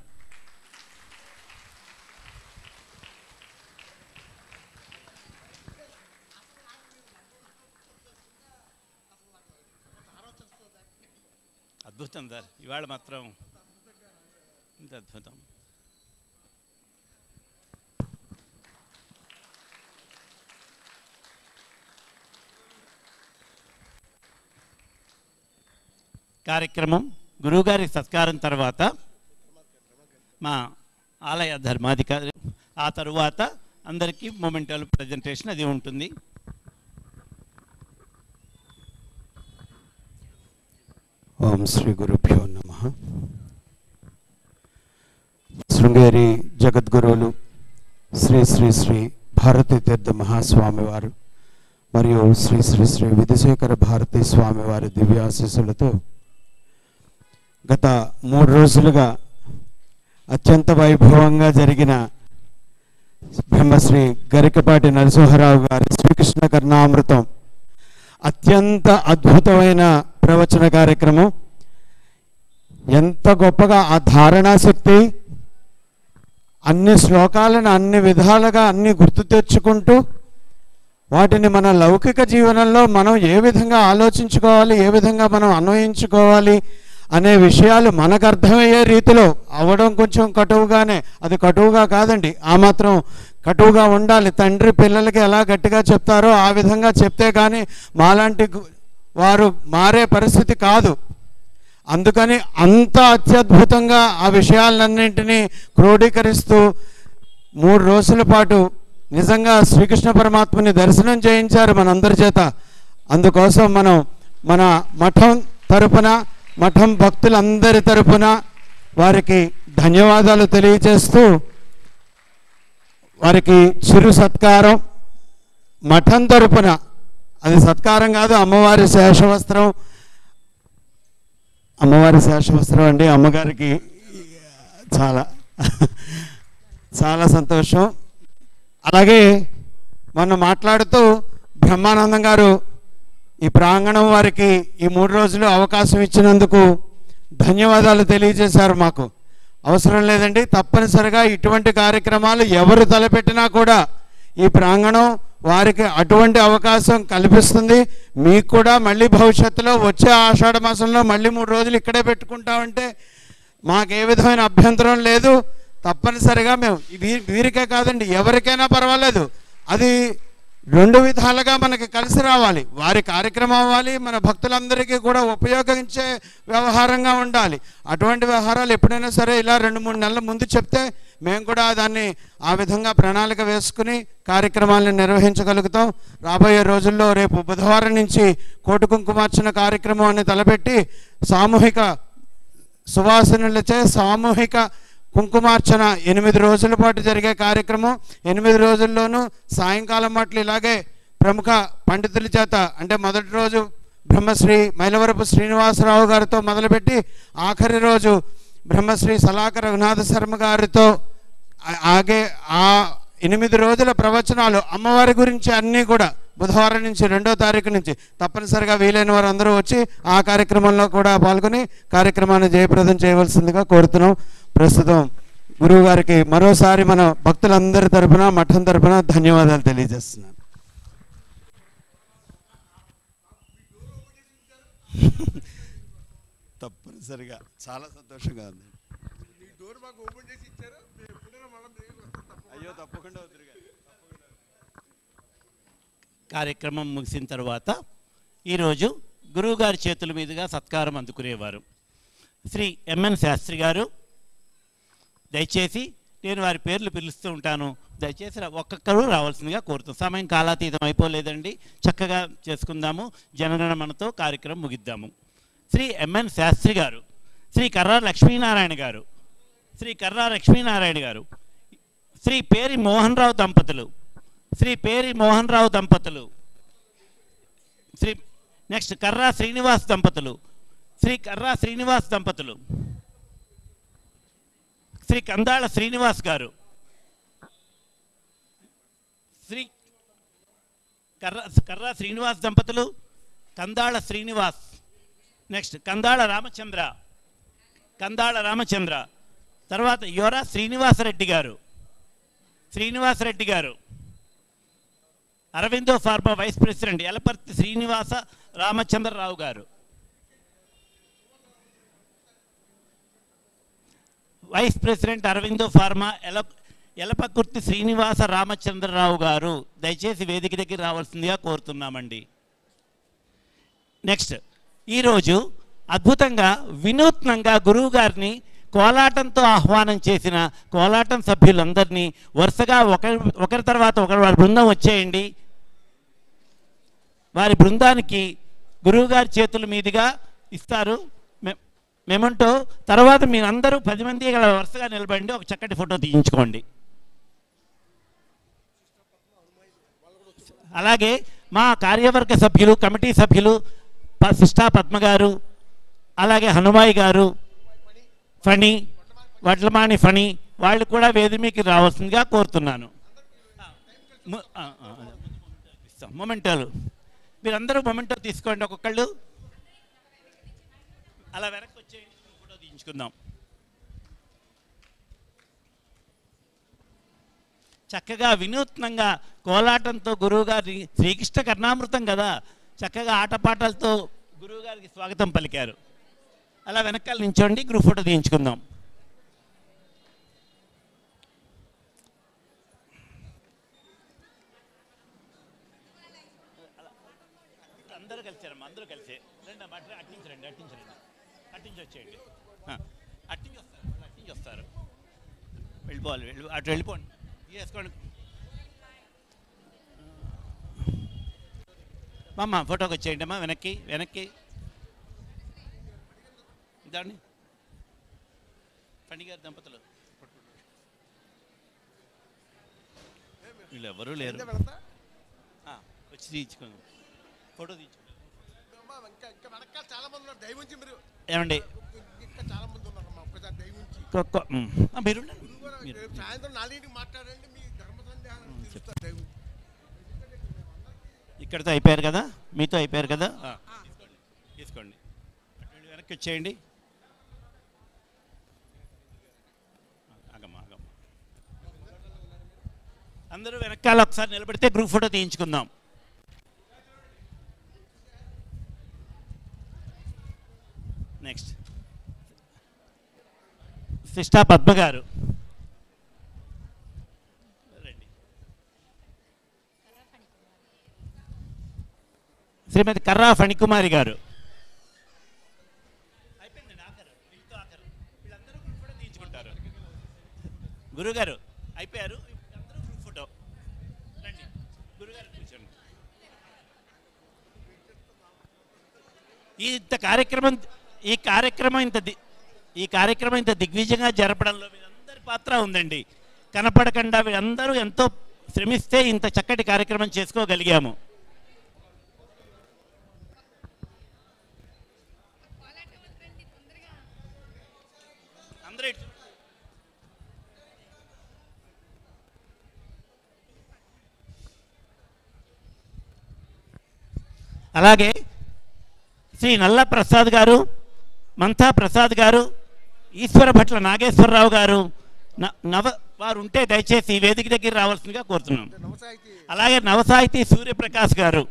అద్భుతం సార్, ఇవాళ మాత్రం ఇంత అద్భుతం. కార్యక్రమం గురువుగారి సత్కారం తర్వాత మా ఆలయ ధర్మాధికారి, ఆ తరువాత అందరికీ మొమెంటల్ ప్రజెంటేషన్ అది ఉంటుంది. ఓం శ్రీ గురుభ్యో నమః. శృంగేరి జగద్గురువులు శ్రీ శ్రీ శ్రీ భారతీ తీర్థ మహాస్వామి వారు మరియు శ్రీ శ్రీ శ్రీ విధుశేఖర భారతీ స్వామి వారి దివ్యాశీస్సులతో గత 3 రోజులుగా అత్యంత వైభవంగా జరిగిన బ్రహ్మశ్రీ గరికపాటి నరసింహారావు గారి శ్రీకృష్ణ కర్ణామృతం అత్యంత అద్భుతమైన ప్రవచన కార్యక్రమం. ఎంత గొప్పగా ఆ ధారణాశక్తి, అన్ని శ్లోకాలను అన్ని విధాలుగా అన్ని గుర్తు తెచ్చుకుంటూ వాటిని మన లౌకిక జీవనంలో మనం ఏ విధంగా ఆలోచించుకోవాలి, ఏ విధంగా మనం అన్వయించుకోవాలి అనే విషయాలు మనకు అర్థమయ్యే రీతిలో అవ్వడం కొంచెం కటువుగానే, అది కటువుగా కాదండి, ఆ మాత్రం కటువుగా ఉండాలి. తండ్రి పిల్లలకి ఎలా గట్టిగా చెప్తారో ఆ విధంగా చెప్తే కానీ మాలాంటి వారు మారే పరిస్థితి కాదు. అందుకని అంత అత్యద్భుతంగా ఆ విషయాలన్నింటినీ క్రోడీకరిస్తూ 3 రోజుల పాటు నిజంగా శ్రీకృష్ణ పరమాత్మని దర్శనం చేయించారు మనందరి చేత. అందుకోసం మనం మన మఠం తరపున, మఠం భక్తులందరి తరపున వారికి ధన్యవాదాలు తెలియజేస్తూ, వారికి చిరు సత్కారం మఠం తరపున, అది సత్కారం కాదు, అమ్మవారి శేషవస్త్రం, అమ్మవారి శేషవస్త్రం అండి. అమ్మగారికి చాలా చాలా సంతోషం. అలాగే మొన్న మాట్లాడుతూ బ్రహ్మానందం గారు ఈ ప్రాంగణం వారికి ఈ 3 రోజులు అవకాశం ఇచ్చినందుకు ధన్యవాదాలు తెలియజేశారు. మాకు అవసరం లేదండి, తప్పనిసరిగా ఇటువంటి కార్యక్రమాలు ఎవరు తలపెట్టినా కూడా ఈ ప్రాంగణం వారికి అటువంటి అవకాశం కల్పిస్తుంది. మీకు కూడా మళ్ళీ భవిష్యత్తులో వచ్చే ఆషాఢ మాసంలో మళ్ళీ 3 రోజులు ఇక్కడే పెట్టుకుంటామంటే మాకు ఏ విధమైన అభ్యంతరం లేదు. తప్పనిసరిగా మేము వీరికే కాదండి, ఎవరికైనా పర్వాలేదు, అది 2 విధాలుగా మనకి కలిసి రావాలి. వారి కార్యక్రమం అవ్వాలి, మన భక్తులందరికీ కూడా ఉపయోగించే వ్యవహారంగా ఉండాలి. అటువంటి వ్యవహారాలు ఎప్పుడైనా సరే ఇలా 2-3 నెలల ముందు చెప్తే మేము కూడా దాన్ని ఆ విధంగా ప్రణాళిక వేసుకుని కార్యక్రమాలను నిర్వహించగలుగుతాం. రాబోయే రోజుల్లో రేపు బుధవారం నుంచి కోటి కుంకుమార్చన కార్యక్రమం అని తలపెట్టి సామూహిక సువాసనలచే సామూహిక కుంకుమార్చన 8 రోజుల పాటు జరిగే కార్యక్రమం. 8 రోజుల్లోనూ సాయంకాలం మాటలు ఇలాగే ప్రముఖ పండితుల చేత, అంటే మొదటి రోజు బ్రహ్మశ్రీ మైలవరపు శ్రీనివాసరావు గారితో మొదలుపెట్టి ఆఖరి రోజు బ్రహ్మశ్రీ సలాక రఘునాథ శర్మ గారితో ఆగే ఆ 8 రోజుల ప్రవచనాలు అమ్మవారి గురించి అన్నీ కూడా బుధవారం నుంచి 2వ తారీఖు నుంచి తప్పనిసరిగా వీలైన వారు అందరూ వచ్చి ఆ కార్యక్రమంలో కూడా పాల్గొని కార్యక్రమాన్ని జయప్రదం చేయవలసిందిగా కోరుతున్నాం. ప్రస్తుతం గురువు గారికి మరోసారి మన భక్తులందరి తరపున, మఠం తరపున ధన్యవాదాలు తెలియజేస్తున్నాను. తప్పనిసరిగా చాలా సంతోషంగా ఉంది. అయ్యో తప్పకుండా. కార్యక్రమం ముగిసిన తర్వాత ఈరోజు గురువుగారి చేతుల మీదుగా సత్కారం అందుకునేవారు శ్రీ ఎంఎన్ శాస్త్రి గారు. దయచేసి నేను వారి పేర్లు పిలుస్తూ ఉంటాను, దయచేసి ఒక్కొక్కరు రావాల్సిందిగా కోరుతాం. సమయం కాలాతీతం అయిపోలేదండి, చక్కగా చేసుకుందాము, జనగణమనతో కార్యక్రమం ముగిద్దాము. శ్రీ ఎంఎన్ శాస్త్రి గారు, శ్రీ కర్రా లక్ష్మీనారాయణ గారు, శ్రీ కర్రా లక్ష్మీనారాయణ గారు, శ్రీ పేరి మోహన్ రావు దంపతులు, శ్రీ పేరి మోహన్ రావు దంపతులు, శ్రీ నెక్స్ట్ కర్రా శ్రీనివాస్ దంపతులు, శ్రీ కర్రా శ్రీనివాస్ దంపతులు, శ్రీ కందాళ శ్రీనివాస్ గారు, శ్రీ కర్రా శ్రీనివాస్ దంపతులు, కందాళ శ్రీనివాస్, నెక్స్ట్ కందాళ రామచంద్ర, కందాళ రామచంద్ర, తర్వాత యోరా శ్రీనివాసరెడ్డి గారు, శ్రీనివాసరెడ్డి గారు, Aurobindo pharma vice president ఎలపర్తి Srinivasa Ramachandra Rao గారు, vice president Aurobindo pharma ఎలపకుర్తి Srinivasa Ramachandra Rao గారు, దయచేసి వేదిక దగ్గర రావాల్సిందిగా కోరుతున్నామండి. నెక్స్ట్ ఈరోజు అద్భుతంగా వినూత్నంగా గురువు గారిని కోలాటంతో ఆహ్వానం చేసిన కోలాటం సభ్యులందరినీ వరుసగా ఒకరి తర్వాత ఒకరు వారి బృందం వచ్చేయండి. వారి బృందానికి గురువుగారి చేతుల మీదుగా ఇస్తారు మెమంటో. తర్వాత మీరందరూ 10 మంది వరుసగా నిలబడి ఒక చక్కటి ఫోటో తీయించుకోండి. అలాగే మా కార్యవర్గ సభ్యులు, కమిటీ సభ్యులు సిస్టా పద్మ గారు, అలాగే హనుమాయి గారు, ఫణి, వడ్లమాణి ఫణి వాళ్ళు కూడా వేదికకి రావాల్సిందిగా కోరుతున్నాను. మొమెంటోలు మీరందరూ మొమెంటో తీసుకోండి. ఒక్కొక్కళ్ళు అలా వెనక్కి వచ్చి ఫోటో తీయించుకుందాం. చక్కగా వినూత్నంగా కోలాటంతో గురువుగారి శ్రీకృష్ణ కర్ణామృతం కదా, చక్కగా ఆటపాటలతో గురువుగారికి స్వాగతం పలికారు. అలా వెనకాల నించోండి, గ్రూప్ ఫోటో తీయించుకుందాం. అందరూ కలిసారమ్మా, అందరూ కలిసే రండి. అట్టించండి, అట్టించి వచ్చేయండి. అట్టించి వస్తారు. వెళ్ళిపోవాలి, అటు వెళ్ళిపోండి, వేసుకోండి. అమ్మ ఫోటోకి వచ్చేయండి అమ్మా, వెనక్కి దాన్ని ఫణి గారి దంపతులు వీళ్ళు ఎవరూ లేరు. వచ్చి తీయించుకోండి, ఫోటో తీయించుకోండి. ఏమండి మీరు ఇక్కడితో అయిపోయారు కదా, మీతో అయిపోయారు కదా, తీసుకోండి. వెనక్కి వచ్చేయండి. అందరూ వెనకాల ఒకసారి నిలబడితే group photo తీయించుకుందాం. Next Sista Padma గారు రండి. శ్రీమతి కర్రా ఫణికుమారి గారు. వీళ్ళందరూ గ్రూప్ ఫోటో తీయించుకుంటారు. గురుగారు అయిపోయారు, అందరూ గ్రూప్ ఫోటో రండి. గురుగారు కూర్చోండి. ఈ కార్యక్రమం ఇంత దిగ్విజయంగా జరపడంలో వీళ్ళందరి పాత్ర ఉందండి. కనపడకుండా వీళ్ళందరూ ఎంతో శ్రమిస్తే ఇంత చక్కటి కార్యక్రమం చేసుకోగలిగాము. అలాగే శ్రీ నల్ల ప్రసాద్ గారు, మంతా ప్రసాద్ గారు, ఈశ్వర భట్ల నాగేశ్వరరావు గారు వారు ఉంటే దయచేసి ఈ వేదిక దగ్గర రావాల్సిందిగా కోరుతున్నాం. అలాగే నవసాహితీ సూర్యప్రకాష్ గారు,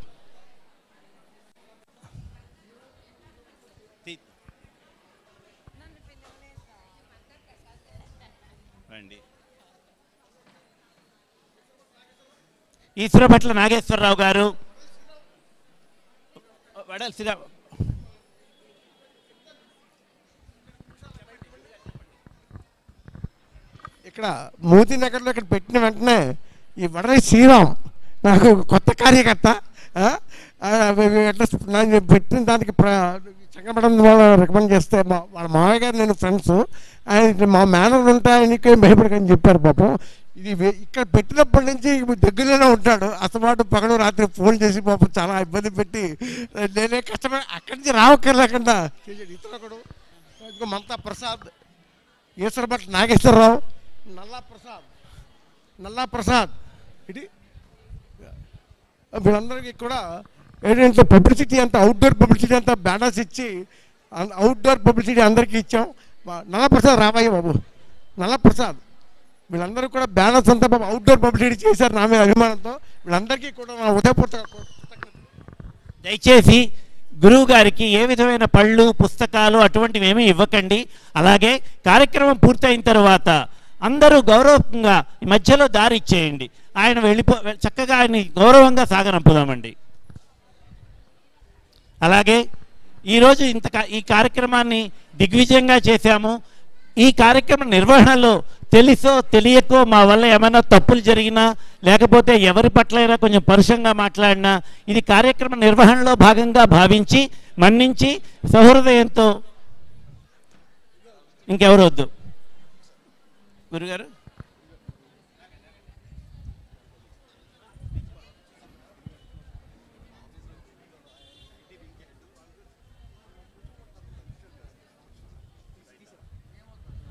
ఈశ్వర భట్ల నాగేశ్వరరావు గారు, వడల్సిరా ఇక్కడ మోతీనగర్లో ఇక్కడ పెట్టిన వెంటనే ఈ వడలి శ్రీరామ్ నాకు కొత్త కార్యకర్త నేను పెట్టిన దానికి చంగమడం వాళ్ళు రికమెండ్ చేస్తే వాళ్ళ మామయ్య గారు నేను ఫ్రెండ్స్, ఆయన మా మేనర్లు ఉంటాయనికి భయపడకని చెప్పారు. పాపం ఇది ఇక్కడ పెట్టినప్పటి నుంచి దగ్గరలోనే ఉంటాడు. అసమాటు పగలు రాత్రి ఫోన్ చేసి పాపం చాలా ఇబ్బంది పెట్టి నేనే కష్టపడి అక్కడి నుంచి రావక్కర్లేకుండా ఇతరుడు మంతా ప్రసాద్, ఈశ్వర భట్ నాగేశ్వరరావు, నల్లా ప్రసాద్ ఇది వీళ్ళందరికీ కూడా ఏంటంటే పబ్లిసిటీ అంతా అవుట్డోర్ పబ్లిసిటీ అంతా బ్యానర్స్ ఇచ్చి అవుట్డోర్ పబ్లిసిటీ అందరికీ ఇచ్చాం. నల్లప్రసాద్ రామయ్య బాబు, నల్లప్రసాద్ వీళ్ళందరూ కూడా బ్యానర్స్ అంతా బాబు అవుట్డోర్ పబ్లిసిటీ చేశారు నా మీద అభిమానంతో. వీళ్ళందరికీ కూడా నా ఉదయపూర్వక దయచేసి గురువు గారికి ఏ విధమైన పళ్ళు పుస్తకాలు అటువంటివి ఏమీ ఇవ్వకండి. అలాగే కార్యక్రమం పూర్తయిన తర్వాత అందరూ గౌరవంగా మధ్యలో దారి ఇచ్చేయండి. ఆయన చక్కగా ఆయన్ని గౌరవంగా సాగనంపుదామండి. అలాగే ఈరోజు ఈ కార్యక్రమాన్ని దిగ్విజయంగా చేశాము. ఈ కార్యక్రమ నిర్వహణలో తెలుసో తెలియకో మా వల్ల ఏమైనా తప్పులు జరిగినా లేకపోతే ఎవరి పట్లైనా కొంచెం పరుషంగా మాట్లాడినా ఇది కార్యక్రమ నిర్వహణలో భాగంగా భావించి మన్నించి సహృదయంతో ఇంకెవరు వద్దు గురుగారు.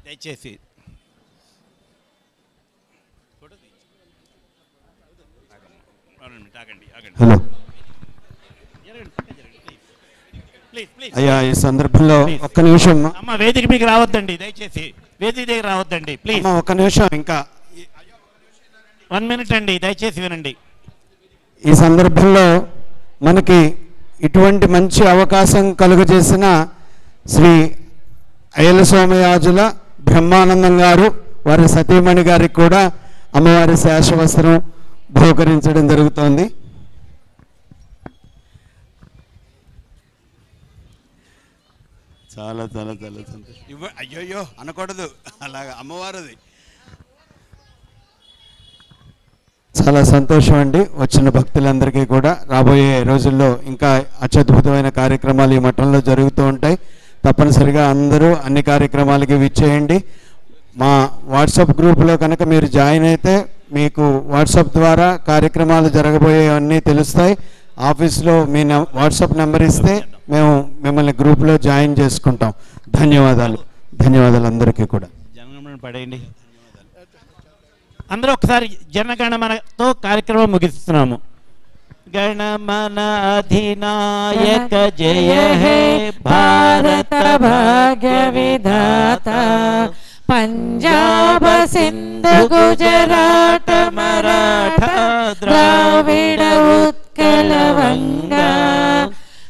దయచేసి హలో అయ్యా, ఈ సందర్భంలో ఒక్క నిమిషం అమ్మ వేదిక మీకు రావద్దండి, దయచేసి వేదిక దగ్గర రావద్దండి ప్లీజ్. ఒక్క నిమిషం, ఇంకా 1 minute అండి, దయచేసి వినండి. ఈ సందర్భంలో మనకి ఇటువంటి మంచి అవకాశం కలుగజేసిన శ్రీ అయ్యల సోమయాజుల బ్రహ్మానందం గారు వారి సతీమణి గారికి కూడా అమ్మవారి శేషవస్త్రం బహుకరించడం జరుగుతోంది. చాలా చాలా చాలా సంతోషం. అయ్యో అనకూడదు, అలాగా అమ్మవారిది. చాలా సంతోషం అండి. వచ్చిన భక్తులందరికీ కూడా రాబోయే రోజుల్లో ఇంకా అత్యద్భుతమైన కార్యక్రమాలు ఈ మఠంలో జరుగుతూ ఉంటాయి. తప్పనిసరిగా అందరూ అన్ని కార్యక్రమాలకి విచ్చేయండి. మా వాట్సాప్ గ్రూప్లో కనుక మీరు జాయిన్ అయితే మీకు వాట్సాప్ ద్వారా కార్యక్రమాలు జరగబోయేవన్నీ తెలుస్తాయి. ఆఫీస్లో మీ వాట్సాప్ నెంబర్ ఇస్తే మేము మిమ్మల్ని గ్రూప్లో జాయిన్ చేసుకుంటాం. ధన్యవాదాలు అందరికీ కూడా. జనగణమన పడేయండి అందరూ ఒకసారి. జనగణమనతో కార్యక్రమం ముగిస్తున్నాము. గణమన అధినాయక జయ హే భారత భాగ్య విధాత పంజాబ సింధు గుజరాట మరాఠా ద్రావిడ ఉత్కల వంగా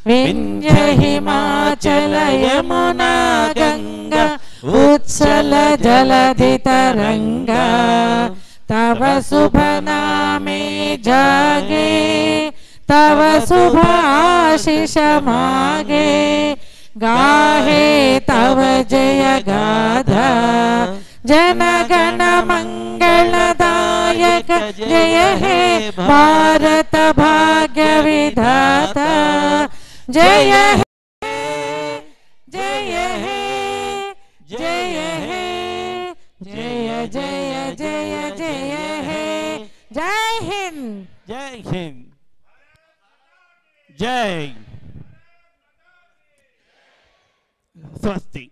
వింధ్య హిమాచల యమునా గంగా ఉత్సల జలధి తరంగా तव शुभ नामे जागे तव शुभ आशीष मागे गाहे तव जय गाथा जन गण मंगलदायक जय हे भारत भाग्य विधाता जय हे जय हे जय हे जय जय जय जय हे जय हिंद जय हिंद जय स्वस्ति।